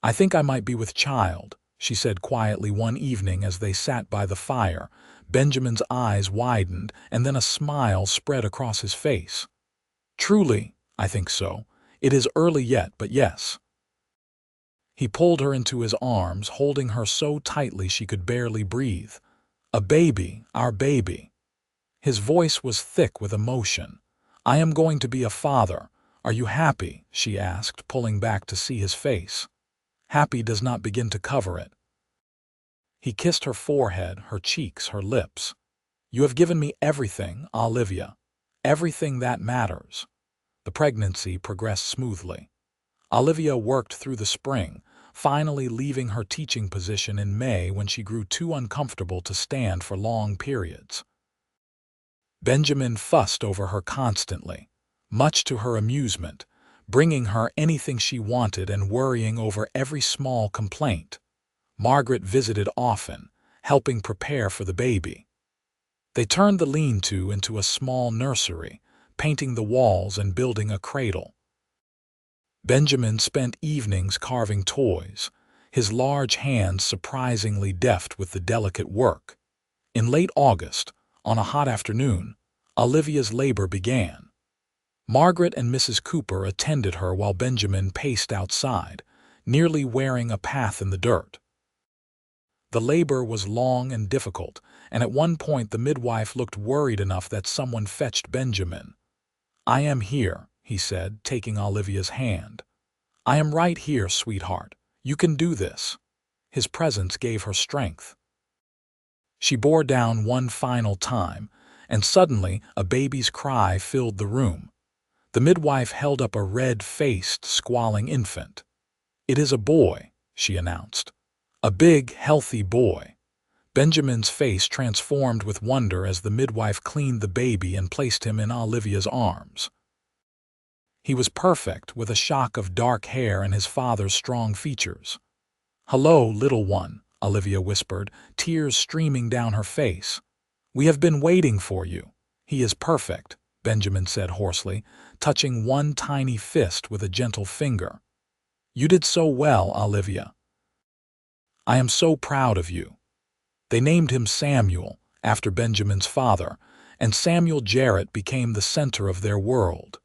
"I think I might be with child," she said quietly one evening as they sat by the fire. Benjamin's eyes widened, and then a smile spread across his face. "Truly, I think so. It is early yet, but yes." He pulled her into his arms, holding her so tightly she could barely breathe. "A baby, our baby." His voice was thick with emotion. "I am going to be a father. Are you happy?" she asked, pulling back to see his face. Happy does not begin to cover it. He kissed her forehead, her cheeks, her lips. "You have given me everything, Olivia. Everything that matters." The pregnancy progressed smoothly. Olivia worked through the spring, finally leaving her teaching position in May when she grew too uncomfortable to stand for long periods. Benjamin fussed over her constantly, much to her amusement, bringing her anything she wanted and worrying over every small complaint. Margaret visited often, helping prepare for the baby. They turned the lean-to into a small nursery, painting the walls and building a cradle. Benjamin spent evenings carving toys, his large hands surprisingly deft with the delicate work. In late August, on a hot afternoon, Olivia's labor began. Margaret and Mrs. Cooper attended her while Benjamin paced outside, nearly wearing a path in the dirt. The labor was long and difficult, and at one point the midwife looked worried enough that someone fetched Benjamin. "I am here," he said, taking Olivia's hand. "I am right here, sweetheart. You can do this." His presence gave her strength. She bore down one final time, and suddenly a baby's cry filled the room. The midwife held up a red-faced, squalling infant. "It is a boy," she announced. "A big, healthy boy." Benjamin's face transformed with wonder as the midwife cleaned the baby and placed him in Olivia's arms. He was perfect, with a shock of dark hair and his father's strong features. "Hello, little one," Olivia whispered, tears streaming down her face. "We have been waiting for you." "He is perfect," Benjamin said hoarsely, touching one tiny fist with a gentle finger. "You did so well, Olivia. I am so proud of you." They named him Samuel, after Benjamin's father, and Samuel Jarrett became the center of their world.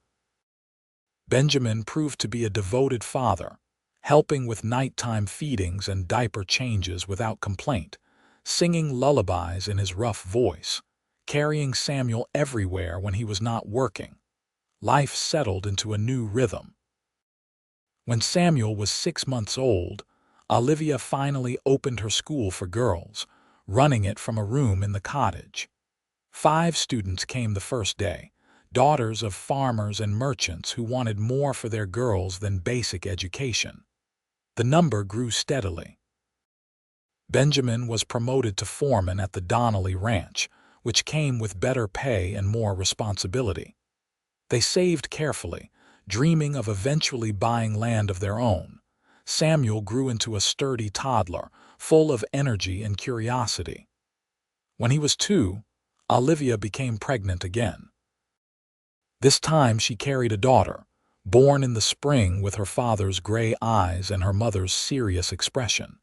Benjamin proved to be a devoted father, helping with nighttime feedings and diaper changes without complaint, singing lullabies in his rough voice, carrying Samuel everywhere when he was not working. Life settled into a new rhythm. When Samuel was 6 months old, Olivia finally opened her school for girls, running it from a room in the cottage. 5 students came the first day, daughters of farmers and merchants who wanted more for their girls than basic education. The number grew steadily. Benjamin was promoted to foreman at the Donnelly Ranch, which came with better pay and more responsibility. They saved carefully, dreaming of eventually buying land of their own. Samuel grew into a sturdy toddler, full of energy and curiosity. When he was 2, Olivia became pregnant again. This time she carried a daughter, born in the spring with her father's gray eyes and her mother's serious expression.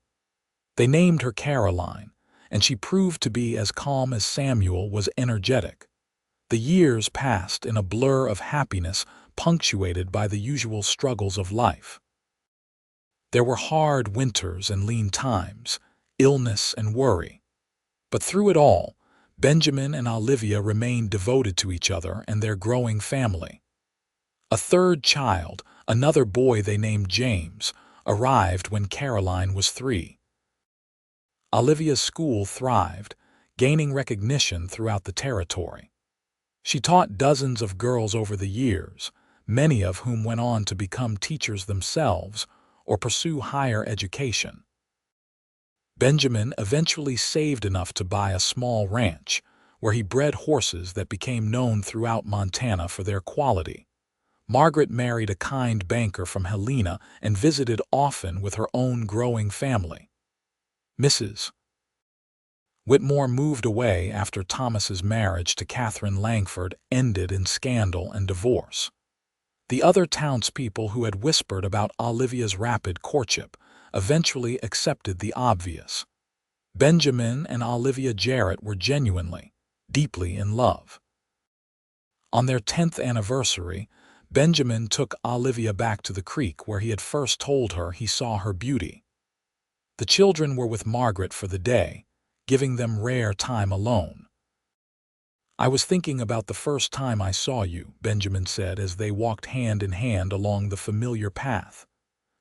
They named her Caroline, and she proved to be as calm as Samuel was energetic. The years passed in a blur of happiness punctuated by the usual struggles of life. There were hard winters and lean times, illness and worry. But through it all, Benjamin and Olivia remained devoted to each other and their growing family. A third child, another boy they named James, arrived when Caroline was 3. Olivia's school thrived, gaining recognition throughout the territory. She taught dozens of girls over the years, many of whom went on to become teachers themselves or pursue higher education. Benjamin eventually saved enough to buy a small ranch, where he bred horses that became known throughout Montana for their quality. Margaret married a kind banker from Helena and visited often with her own growing family. Mrs. Whitmore moved away after Thomas's marriage to Catherine Langford ended in scandal and divorce. The other townspeople who had whispered about Olivia's rapid courtship eventually accepted the obvious. Benjamin and Olivia Jarrett were genuinely, deeply in love. On their 10th anniversary, Benjamin took Olivia back to the creek where he had first told her he saw her beauty. The children were with Margaret for the day, giving them rare time alone. "I was thinking about the first time I saw you," Benjamin said as they walked hand in hand along the familiar path.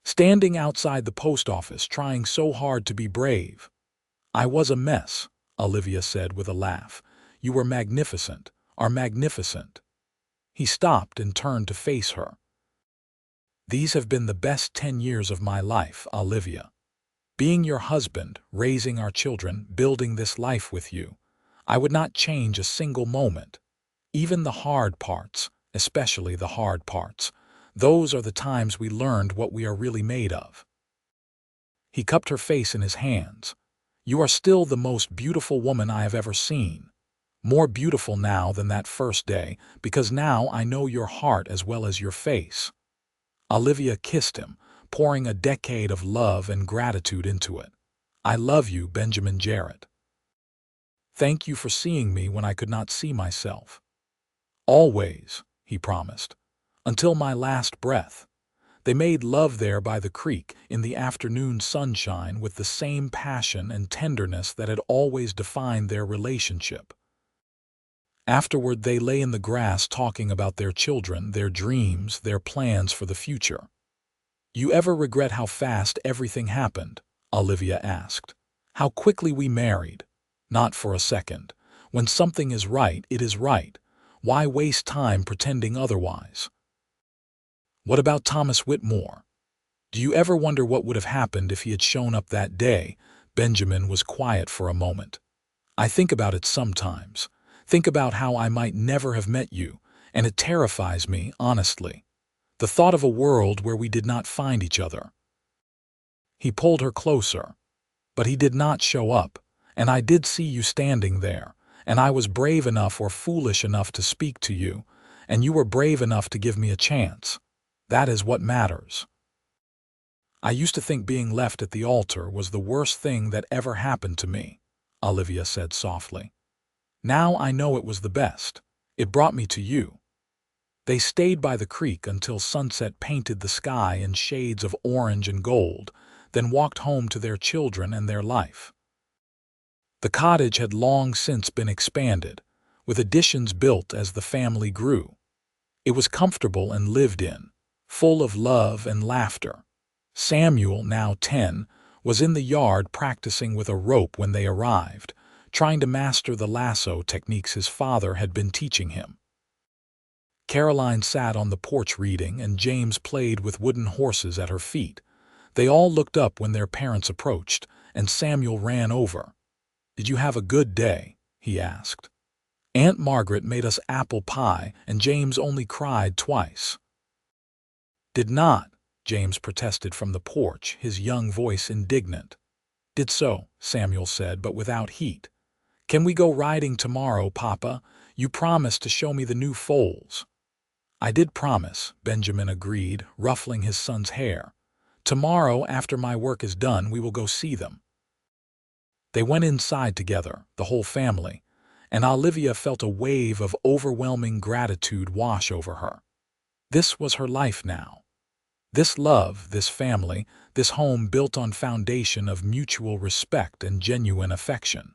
"Standing outside the post office trying so hard to be brave." "I was a mess," Olivia said with a laugh. "You were magnificent, are magnificent." He stopped and turned to face her. "These have been the best 10 years of my life, Olivia. Being your husband, raising our children, building this life with you. I would not change a single moment. Even the hard parts, especially the hard parts. Those are the times we learned what we are really made of." He cupped her face in his hands. "You are still the most beautiful woman I have ever seen. More beautiful now than that first day, because now I know your heart as well as your face." Olivia kissed him, pouring a decade of love and gratitude into it. "I love you, Benjamin Jarrett. Thank you for seeing me when I could not see myself." "Always," he promised, "until my last breath." They made love there by the creek in the afternoon sunshine with the same passion and tenderness that had always defined their relationship. Afterward, they lay in the grass talking about their children, their dreams, their plans for the future. "You ever regret how fast everything happened?" Olivia asked. "How quickly we married?" "Not for a second. When something is right, it is right. Why waste time pretending otherwise?" "What about Thomas Whitmore? Do you ever wonder what would have happened if he had shown up that day?" Benjamin was quiet for a moment. "I think about it sometimes. Think about how I might never have met you, and it terrifies me, honestly. The thought of a world where we did not find each other." He pulled her closer. "But he did not show up, and I did see you standing there, and I was brave enough or foolish enough to speak to you, and you were brave enough to give me a chance. That is what matters." "I used to think being left at the altar was the worst thing that ever happened to me," Olivia said softly. "Now I know it was the best. It brought me to you." They stayed by the creek until sunset painted the sky in shades of orange and gold, then walked home to their children and their life. The cottage had long since been expanded, with additions built as the family grew. It was comfortable and lived in, full of love and laughter. Samuel, now 10, was in the yard practicing with a rope when they arrived, trying to master the lasso techniques his father had been teaching him. Caroline sat on the porch reading, and James played with wooden horses at her feet. They all looked up when their parents approached, and Samuel ran over. "Did you have a good day?" he asked. "Aunt Margaret made us apple pie, and James only cried twice." "Did not," James protested from the porch, his young voice indignant. "Did so," Samuel said, but without heat. "Can we go riding tomorrow, Papa? You promised to show me the new foals." "I did promise," Benjamin agreed, ruffling his son's hair. "Tomorrow, after my work is done, we will go see them." They went inside together, the whole family, and Olivia felt a wave of overwhelming gratitude wash over her. This was her life now. This love, this family, this home built on foundation of mutual respect and genuine affection.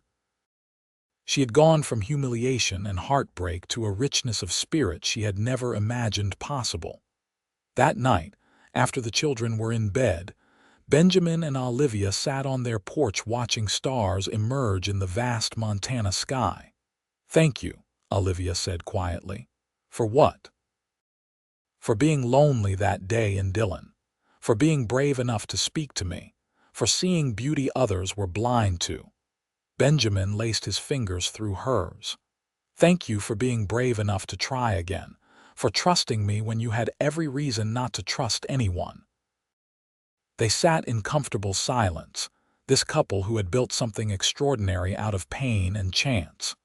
She had gone from humiliation and heartbreak to a richness of spirit she had never imagined possible. That night, after the children were in bed, Benjamin and Olivia sat on their porch watching stars emerge in the vast Montana sky. "Thank you," Olivia said quietly. "For what?" "For being lonely that day in Dillon. For being brave enough to speak to me. For seeing beauty others were blind to." Benjamin laced his fingers through hers. "Thank you for being brave enough to try again. For trusting me when you had every reason not to trust anyone." They sat in comfortable silence, this couple who had built something extraordinary out of pain and chance.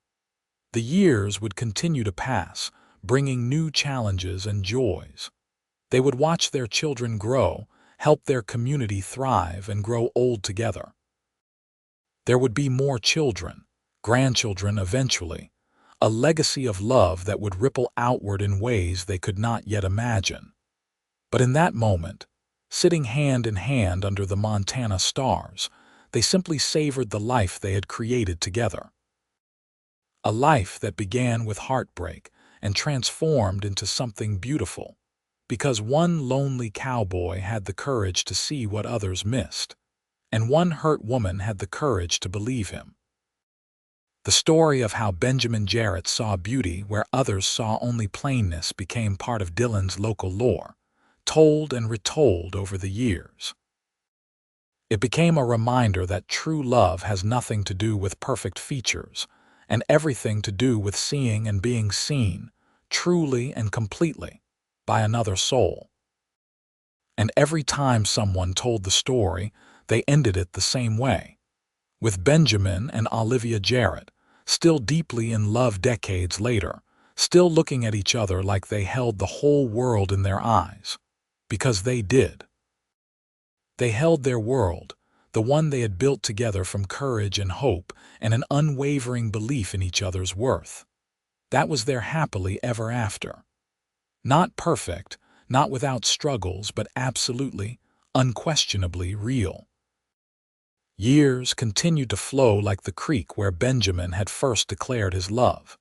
The years would continue to pass, bringing new challenges and joys. They would watch their children grow, help their community thrive, and grow old together. There would be more children, grandchildren eventually, a legacy of love that would ripple outward in ways they could not yet imagine. But in that moment, sitting hand in hand under the Montana stars, they simply savored the life they had created together. A life that began with heartbreak and transformed into something beautiful, because one lonely cowboy had the courage to see what others missed, and one hurt woman had the courage to believe him. The story of how Benjamin Jarrett saw beauty where others saw only plainness became part of Dylan's local lore, told and retold over the years. It became a reminder that true love has nothing to do with perfect features, and everything to do with seeing and being seen, truly and completely, by another soul. And every time someone told the story, they ended it the same way, with Benjamin and Olivia Jarrett, still deeply in love decades later, still looking at each other like they held the whole world in their eyes. Because they did. They held their world, the one they had built together from courage and hope and an unwavering belief in each other's worth. That was their happily ever after. Not perfect, not without struggles, but absolutely, unquestionably real. Years continued to flow like the creek where Benjamin had first declared his love.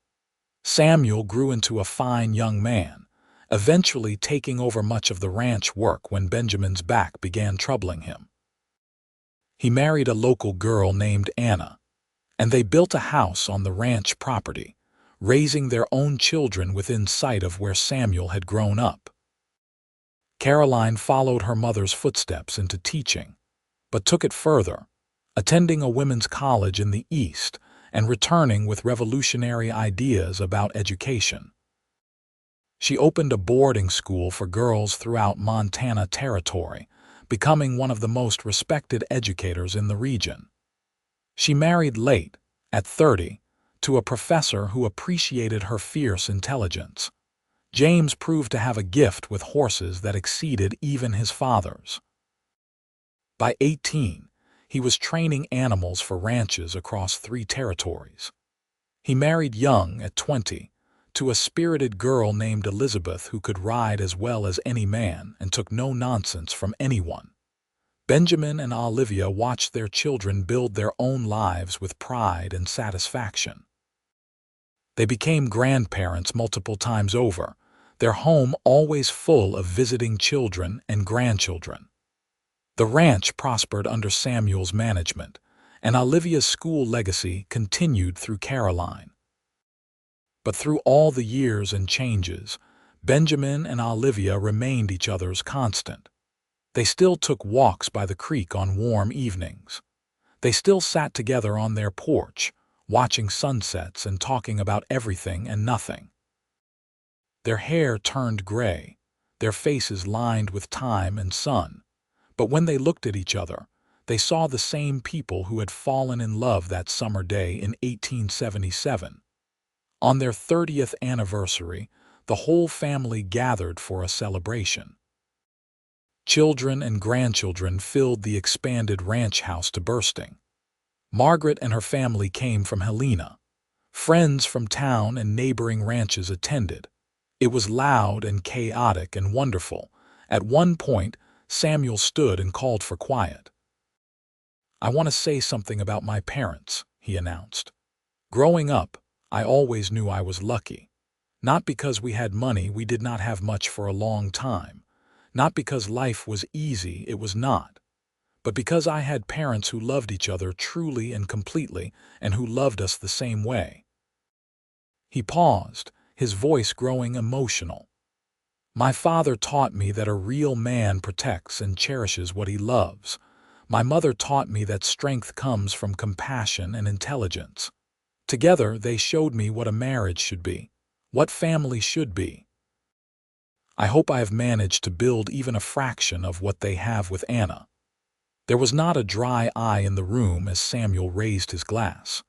Samuel grew into a fine young man, eventually taking over much of the ranch work when Benjamin's back began troubling him. He married a local girl named Anna, and they built a house on the ranch property, raising their own children within sight of where Samuel had grown up. Caroline followed her mother's footsteps into teaching, but took it further, attending a women's college in the East and returning with revolutionary ideas about education. She opened a boarding school for girls throughout Montana Territory, becoming one of the most respected educators in the region. She married late, at 30, to a professor who appreciated her fierce intelligence. James proved to have a gift with horses that exceeded even his father's. By 18, he was training animals for ranches across 3 territories. He married young, at 20, to a spirited girl named Elizabeth who could ride as well as any man and took no nonsense from anyone. Benjamin and Olivia watched their children build their own lives with pride and satisfaction. They became grandparents multiple times over, their home always full of visiting children and grandchildren. The ranch prospered under Samuel's management, and Olivia's school legacy continued through Caroline. But through all the years and changes, Benjamin and Olivia remained each other's constant. They still took walks by the creek on warm evenings. They still sat together on their porch, watching sunsets and talking about everything and nothing. Their hair turned gray, their faces lined with time and sun, but when they looked at each other, they saw the same people who had fallen in love that summer day in 1877. On their 30th anniversary, the whole family gathered for a celebration. Children and grandchildren filled the expanded ranch house to bursting. Margaret and her family came from Helena. Friends from town and neighboring ranches attended. It was loud and chaotic and wonderful. At one point, Samuel stood and called for quiet. "I want to say something about my parents," he announced. "Growing up, I always knew I was lucky. Not because we had money, we did not have much for a long time. Not because life was easy, it was not. But because I had parents who loved each other truly and completely and who loved us the same way." He paused, his voice growing emotional. "My father taught me that a real man protects and cherishes what he loves. My mother taught me that strength comes from compassion and intelligence. Together, they showed me what a marriage should be, what family should be. I hope I have managed to build even a fraction of what they have with Anna." There was not a dry eye in the room as Samuel raised his glass.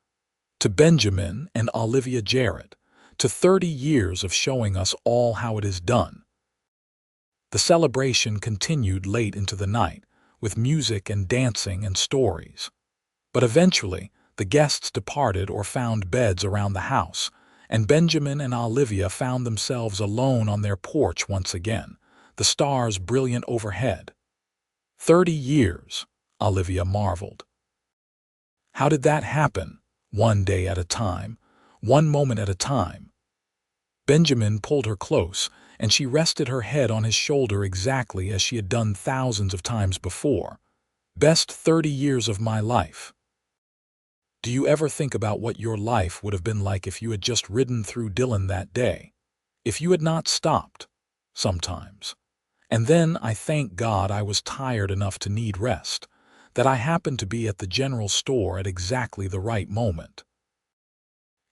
"To Benjamin and Olivia Jarrett, to 30 years of showing us all how it is done." The celebration continued late into the night, with music and dancing and stories. But eventually, the guests departed or found beds around the house, and Benjamin and Olivia found themselves alone on their porch once again, the stars brilliant overhead. 30 years, Olivia marveled. How did that happen? One day at a time, one moment at a time. Benjamin pulled her close, and she rested her head on his shoulder exactly as she had done thousands of times before. "Best 30 years of my life." Do you ever think about what your life would have been like if you had just ridden through Dillon that day? If you had not stopped? Sometimes. And then I thank God I was tired enough to need rest, that I happened to be at the general store at exactly the right moment.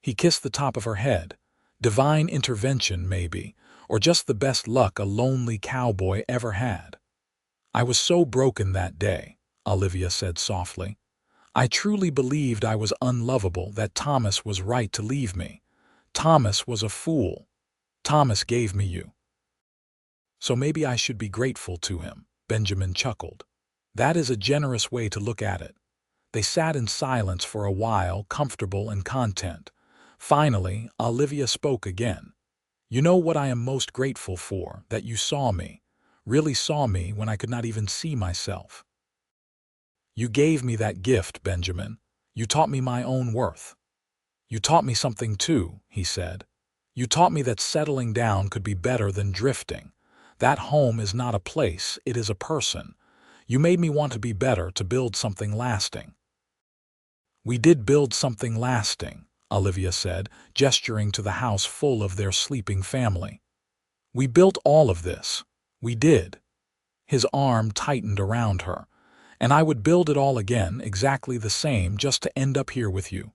He kissed the top of her head. Divine intervention, maybe, or just the best luck a lonely cowboy ever had. I was so broken that day, Olivia said softly. I truly believed I was unlovable, that Thomas was right to leave me. Thomas was a fool. Thomas gave me you. So maybe I should be grateful to him, Benjamin chuckled. That is a generous way to look at it. They sat in silence for a while, comfortable and content. Finally, Olivia spoke again. You know what I am most grateful for? That you saw me, really saw me when I could not even see myself. You gave me that gift, Benjamin. You taught me my own worth. You taught me something too, he said. You taught me that settling down could be better than drifting. That home is not a place, it is a person. You made me want to be better, to build something lasting. We did build something lasting, Olivia said, gesturing to the house full of their sleeping family. We built all of this. We did. His arm tightened around her. And I would build it all again, exactly the same, just to end up here with you.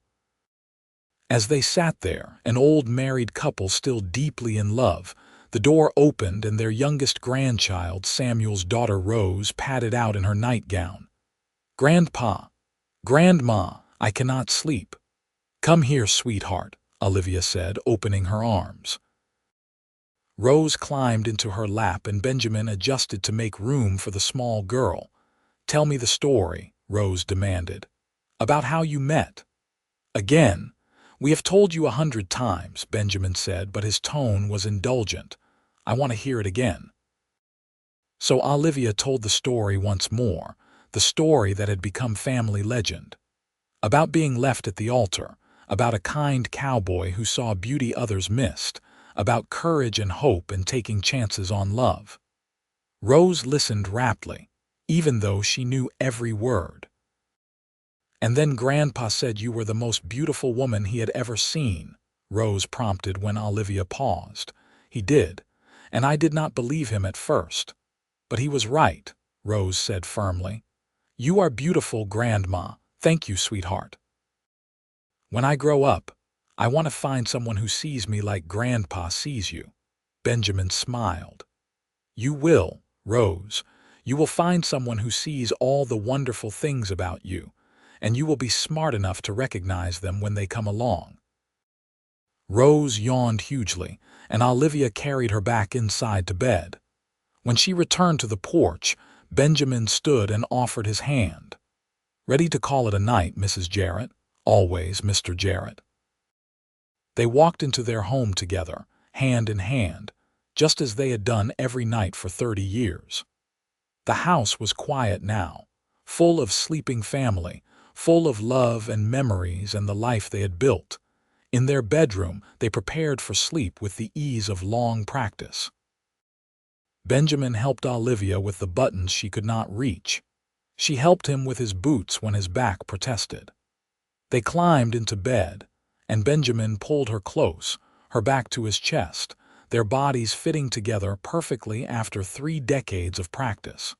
As they sat there, an old married couple still deeply in love, the door opened and their youngest grandchild, Samuel's daughter Rose, padded out in her nightgown. Grandpa, Grandma, I cannot sleep. Come here, sweetheart, Olivia said, opening her arms. Rose climbed into her lap and Benjamin adjusted to make room for the small girl. Tell me the story, Rose demanded. About how you met. Again. We have told you 100 times, Benjamin said, but his tone was indulgent. I want to hear it again. So Olivia told the story once more, the story that had become family legend. About being left at the altar, about a kind cowboy who saw beauty others missed, about courage and hope and taking chances on love. Rose listened raptly, even though she knew every word. And then Grandpa said you were the most beautiful woman he had ever seen, Rose prompted when Olivia paused. He did, and I did not believe him at first. But he was right, Rose said firmly. You are beautiful, Grandma. Thank you, sweetheart. When I grow up, I want to find someone who sees me like Grandpa sees you. Benjamin smiled. You will, Rose. You will find someone who sees all the wonderful things about you, and you will be smart enough to recognize them when they come along. Rose yawned hugely, and Olivia carried her back inside to bed. When she returned to the porch, Benjamin stood and offered his hand. Ready to call it a night, Mrs. Jarrett? Always, Mr. Jarrett. They walked into their home together, hand in hand, just as they had done every night for 30 years. The house was quiet now, full of sleeping family, full of love and memories and the life they had built. In their bedroom, they prepared for sleep with the ease of long practice. Benjamin helped Olivia with the buttons she could not reach. She helped him with his boots when his back protested. They climbed into bed, and Benjamin pulled her close, her back to his chest, their bodies fitting together perfectly after 3 decades of practice.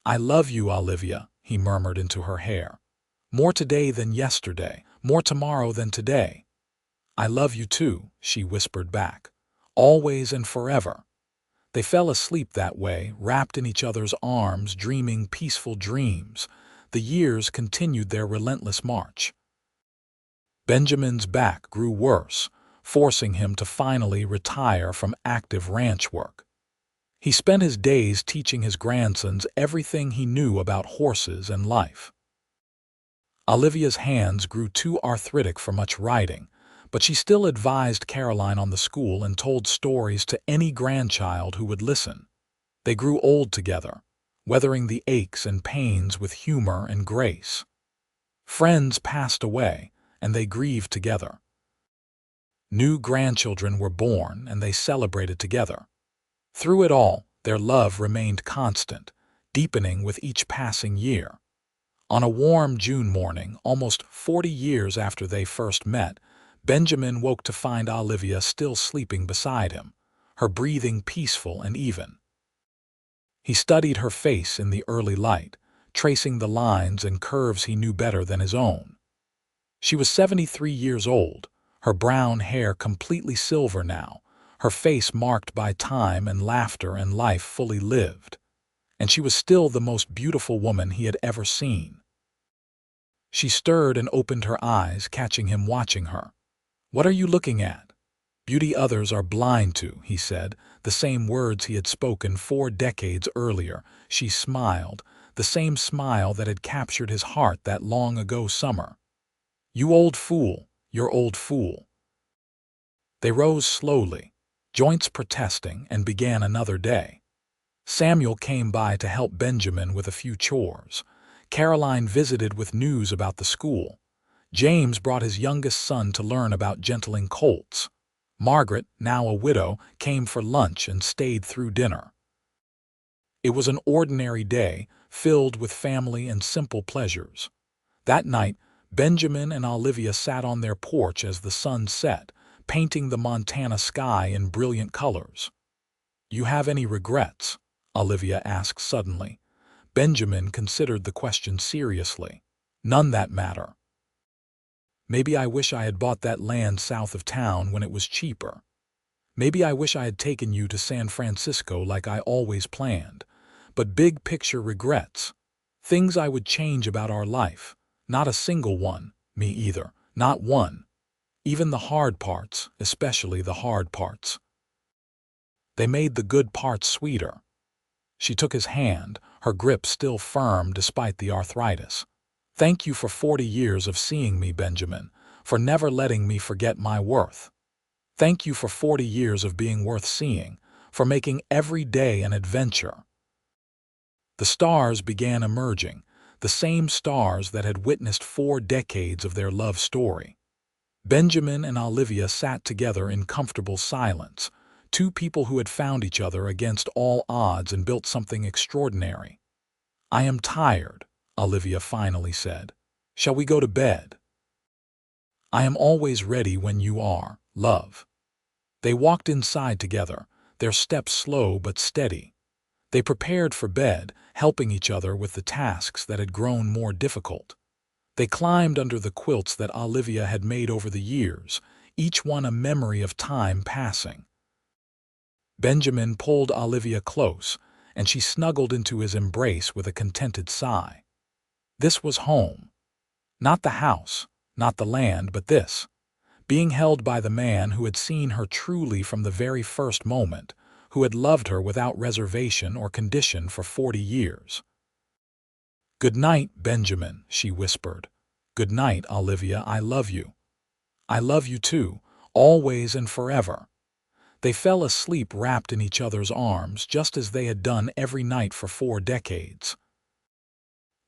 I love you, Olivia, he murmured into her hair. More today than yesterday, more tomorrow than today. I love you too, she whispered back. Always and forever. They fell asleep that way, wrapped in each other's arms, dreaming peaceful dreams. The years continued their relentless march. Benjamin's back grew worse, forcing him to finally retire from active ranch work. He spent his days teaching his grandsons everything he knew about horses and life. Olivia's hands grew too arthritic for much writing, but she still advised Caroline on the school and told stories to any grandchild who would listen. They grew old together, weathering the aches and pains with humor and grace. Friends passed away, and they grieved together. New grandchildren were born, and they celebrated together. Through it all, their love remained constant, deepening with each passing year. On a warm June morning, almost 40 years after they first met, Benjamin woke to find Olivia still sleeping beside him, her breathing peaceful and even. He studied her face in the early light, tracing the lines and curves he knew better than his own. She was 73 years old, her brown hair completely silver now, her face marked by time and laughter and life fully lived. And she was still the most beautiful woman he had ever seen. She stirred and opened her eyes, catching him watching her. "What are you looking at?" "Beauty others are blind to," he said, the same words he had spoken 4 decades earlier. She smiled, the same smile that had captured his heart that long ago summer. "You old fool, you're old fool." They rose slowly, joints protesting, and began another day. Samuel came by to help Benjamin with a few chores. Caroline visited with news about the school. James brought his youngest son to learn about gentling colts. Margaret, now a widow, came for lunch and stayed through dinner. It was an ordinary day, filled with family and simple pleasures. That night, Benjamin and Olivia sat on their porch as the sun set, painting the Montana sky in brilliant colors. "You have any regrets?" Olivia asked suddenly. Benjamin considered the question seriously. "None that matter. Maybe I wish I had bought that land south of town when it was cheaper. Maybe I wish I had taken you to San Francisco like I always planned. But big picture regrets. Things I would change about our life. Not a single one, me either, not one. Even the hard parts, especially the hard parts. They made the good parts sweeter." She took his hand, her grip still firm despite the arthritis. "Thank you for 40 years of seeing me, Benjamin, for never letting me forget my worth. Thank you for 40 years of being worth seeing, for making every day an adventure." The stars began emerging, the same stars that had witnessed 4 decades of their love story. Benjamin and Olivia sat together in comfortable silence, 2 people who had found each other against all odds and built something extraordinary. "I am tired," Olivia finally said. "Shall we go to bed?" "I am always ready when you are, love." They walked inside together, their steps slow but steady. They prepared for bed, helping each other with the tasks that had grown more difficult. They climbed under the quilts that Olivia had made over the years, each one a memory of time passing. Benjamin pulled Olivia close, and she snuggled into his embrace with a contented sigh. This was home. Not the house, not the land, but this. Being held by the man who had seen her truly from the very first moment, who had loved her without reservation or condition for 40 years. "Good night, Benjamin," she whispered. "Good night, Olivia, I love you." "I love you too, always and forever." They fell asleep wrapped in each other's arms, just as they had done every night for 4 decades.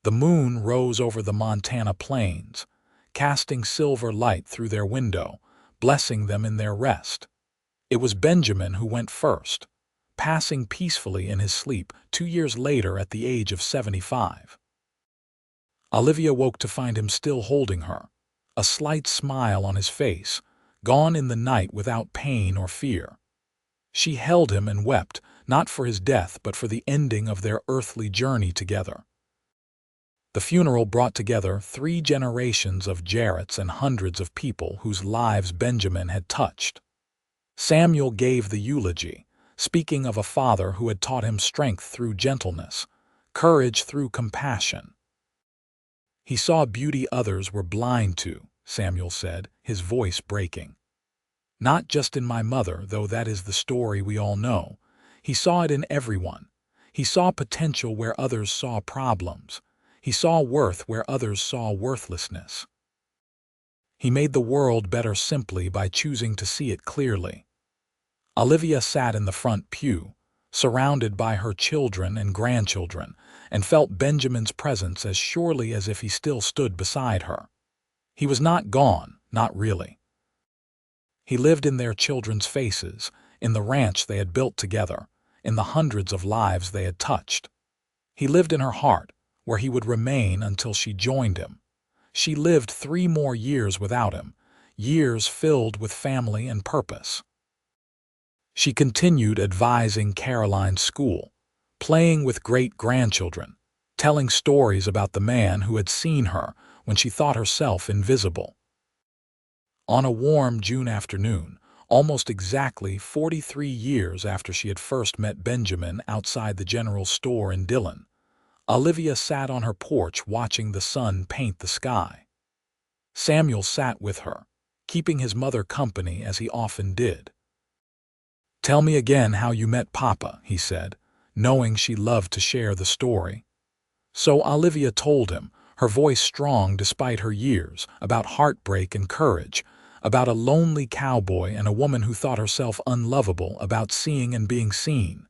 The moon rose over the Montana plains, casting silver light through their window, blessing them in their rest. It was Benjamin who went first, passing peacefully in his sleep 2 years later at the age of 75. Olivia woke to find him still holding her, a slight smile on his face, gone in the night without pain or fear. She held him and wept, not for his death but for the ending of their earthly journey together. The funeral brought together 3 generations of Jarretts and hundreds of people whose lives Benjamin had touched. Samuel gave the eulogy, speaking of a father who had taught him strength through gentleness, courage through compassion. "He saw beauty others were blind to," Samuel said, his voice breaking. "Not just in my mother, though that is the story we all know. He saw it in everyone. He saw potential where others saw problems. He saw worth where others saw worthlessness. He made the world better simply by choosing to see it clearly." Olivia sat in the front pew, surrounded by her children and grandchildren, and felt Benjamin's presence as surely as if he still stood beside her. He was not gone, not really. He lived in their children's faces, in the ranch they had built together, in the hundreds of lives they had touched. He lived in her heart, where he would remain until she joined him. She lived 3 more years without him, years filled with family and purpose. She continued advising Caroline's school, playing with great-grandchildren, telling stories about the man who had seen her when she thought herself invisible. On a warm June afternoon, almost exactly 43 years after she had first met Benjamin outside the general store in Dillon, Olivia sat on her porch watching the sun paint the sky. Samuel sat with her, keeping his mother company as he often did. "Tell me again how you met Papa," he said, knowing she loved to share the story. So Olivia told him, her voice strong despite her years, about heartbreak and courage, about a lonely cowboy and a woman who thought herself unlovable, about seeing and being seen.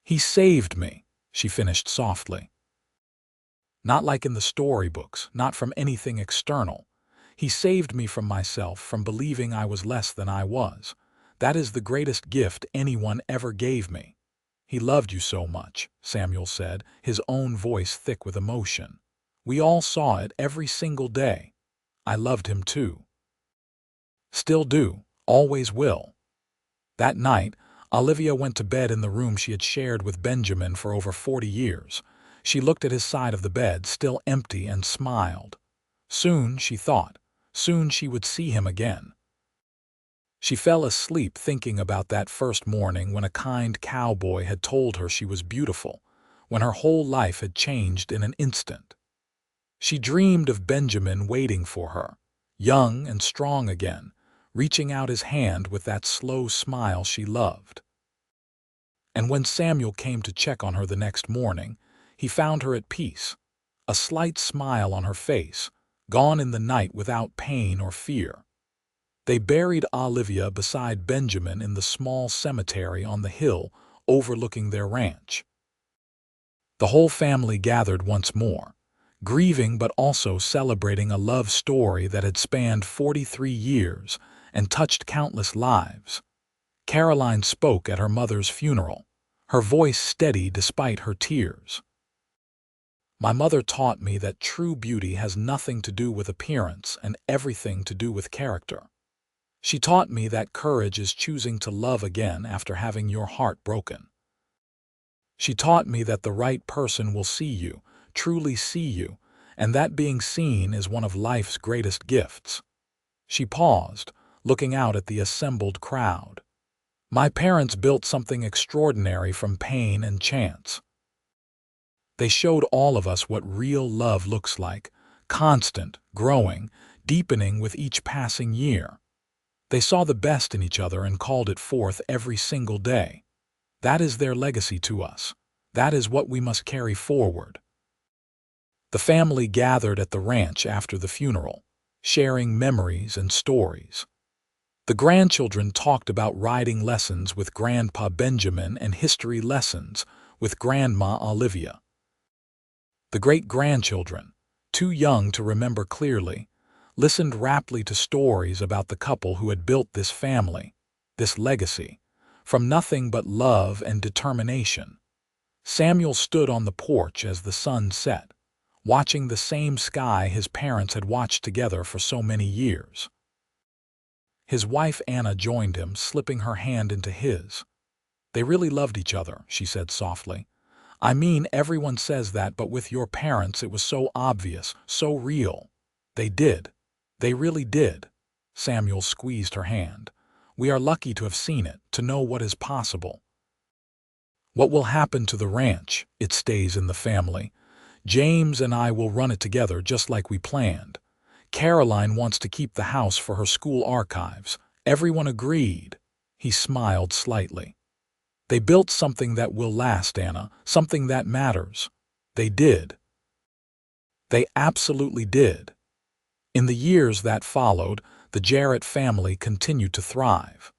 "He saved me," she finished softly. "Not like in the storybooks, not from anything external. He saved me from myself, from believing I was less than I was. That is the greatest gift anyone ever gave me." "He loved you so much," Samuel said, his own voice thick with emotion. "We all saw it every single day. I loved him too. Still do, always will." That night, Olivia went to bed in the room she had shared with Benjamin for over 40 years. She looked at his side of the bed, still empty, and smiled. Soon, she thought, soon she would see him again. She fell asleep thinking about that first morning when a kind cowboy had told her she was beautiful, when her whole life had changed in an instant. She dreamed of Benjamin waiting for her, young and strong again, reaching out his hand with that slow smile she loved. And when Samuel came to check on her the next morning, he found her at peace, a slight smile on her face, gone in the night without pain or fear. They buried Olivia beside Benjamin in the small cemetery on the hill overlooking their ranch. The whole family gathered once more, grieving but also celebrating a love story that had spanned 43 years and touched countless lives. Caroline spoke at her mother's funeral, her voice steady despite her tears. "My mother taught me that true beauty has nothing to do with appearance and everything to do with character. She taught me that courage is choosing to love again after having your heart broken. She taught me that the right person will see you, truly see you, and that being seen is one of life's greatest gifts." She paused, looking out at the assembled crowd. "My parents built something extraordinary from pain and chance. They showed all of us what real love looks like, constant, growing, deepening with each passing year. They saw the best in each other and called it forth every single day. That is their legacy to us. That is what we must carry forward." The family gathered at the ranch after the funeral, sharing memories and stories. The grandchildren talked about riding lessons with Grandpa Benjamin and history lessons with Grandma Olivia. The great-grandchildren, too young to remember clearly, listened raptly to stories about the couple who had built this family, this legacy, from nothing but love and determination. Samuel stood on the porch as the sun set, watching the same sky his parents had watched together for so many years. His wife Anna joined him, slipping her hand into his. "They really loved each other," she said softly. "I mean, everyone says that, but with your parents it was so obvious, so real. They did. They really did." Samuel squeezed her hand. "We are lucky to have seen it, to know what is possible. What will happen to the ranch? It stays in the family. James and I will run it together just like we planned. Caroline wants to keep the house for her school archives. Everyone agreed." He smiled slightly. "They built something that will last, Anna, something that matters." They did. They absolutely did. In the years that followed, the Jarrett family continued to thrive.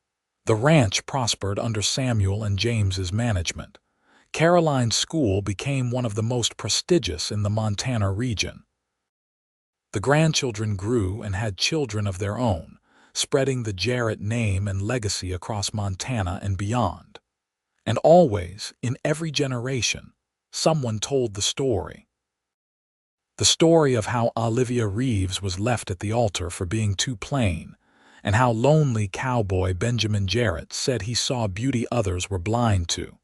The ranch prospered under Samuel and James's management. Caroline's school became one of the most prestigious in the Montana region. The grandchildren grew and had children of their own, spreading the Jarrett name and legacy across Montana and beyond. And always, in every generation, someone told the story. The story of how Olivia Reeves was left at the altar for being too plain, and how lonely cowboy Benjamin Jarrett said he saw beauty others were blind to.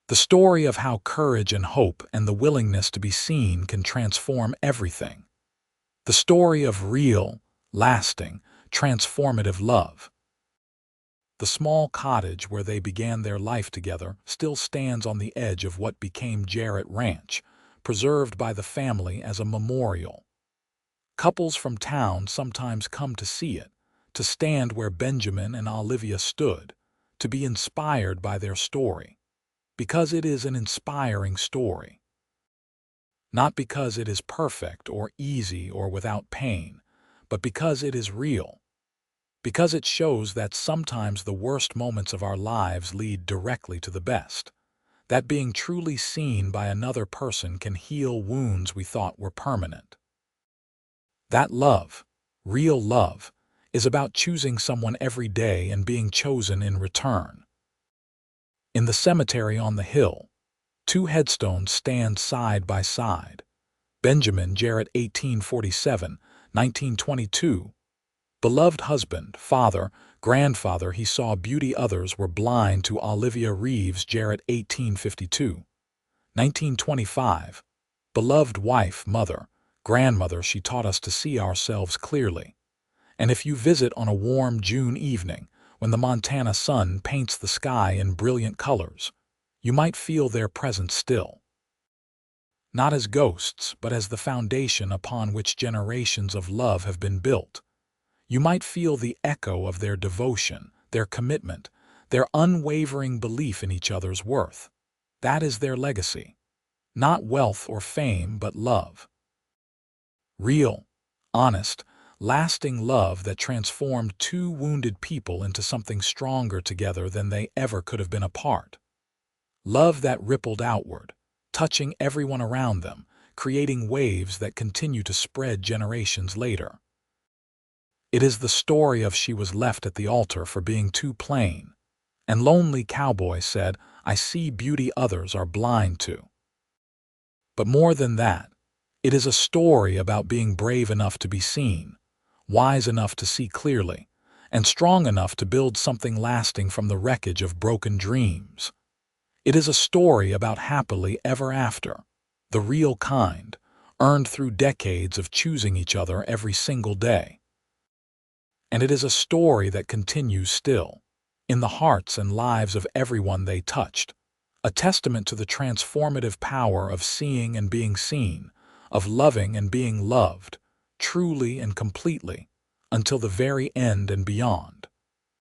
The story of how courage and hope and the willingness to be seen can transform everything. The story of real, lasting, transformative love. The small cottage where they began their life together still stands on the edge of what became Jarrett Ranch, preserved by the family as a memorial. Couples from town sometimes come to see it, to stand where Benjamin and Olivia stood, to be inspired by their story, because it is an inspiring story. Not because it is perfect or easy or without pain, but because it is real. Because it shows that sometimes the worst moments of our lives lead directly to the best. That being truly seen by another person can heal wounds we thought were permanent. That love, real love, is about choosing someone every day and being chosen in return. In the cemetery on the hill, two headstones stand side by side. Benjamin Jarrett, 1847, 1922. Beloved husband, father, grandfather, he saw beauty others were blind to. Olivia Reeves Jarrett, 1852. 1925. Beloved wife, mother, grandmother, she taught us to see ourselves clearly. And if you visit on a warm June evening, when the Montana sun paints the sky in brilliant colors, you might feel their presence still. Not as ghosts, but as the foundation upon which generations of love have been built. You might feel the echo of their devotion, their commitment, their unwavering belief in each other's worth. That is their legacy. Not wealth or fame, but love. Real, honest, lasting love that transformed two wounded people into something stronger together than they ever could have been apart. Love that rippled outward, touching everyone around them, creating waves that continue to spread generations later. It is the story of she was left at the altar for being too plain, and lonely cowboy said, I see beauty others are blind to. But more than that, it is a story about being brave enough to be seen, wise enough to see clearly, and strong enough to build something lasting from the wreckage of broken dreams. It is a story about happily ever after, the real kind, earned through decades of choosing each other every single day. And it is a story that continues still, in the hearts and lives of everyone they touched, a testament to the transformative power of seeing and being seen, of loving and being loved, truly and completely, until the very end and beyond.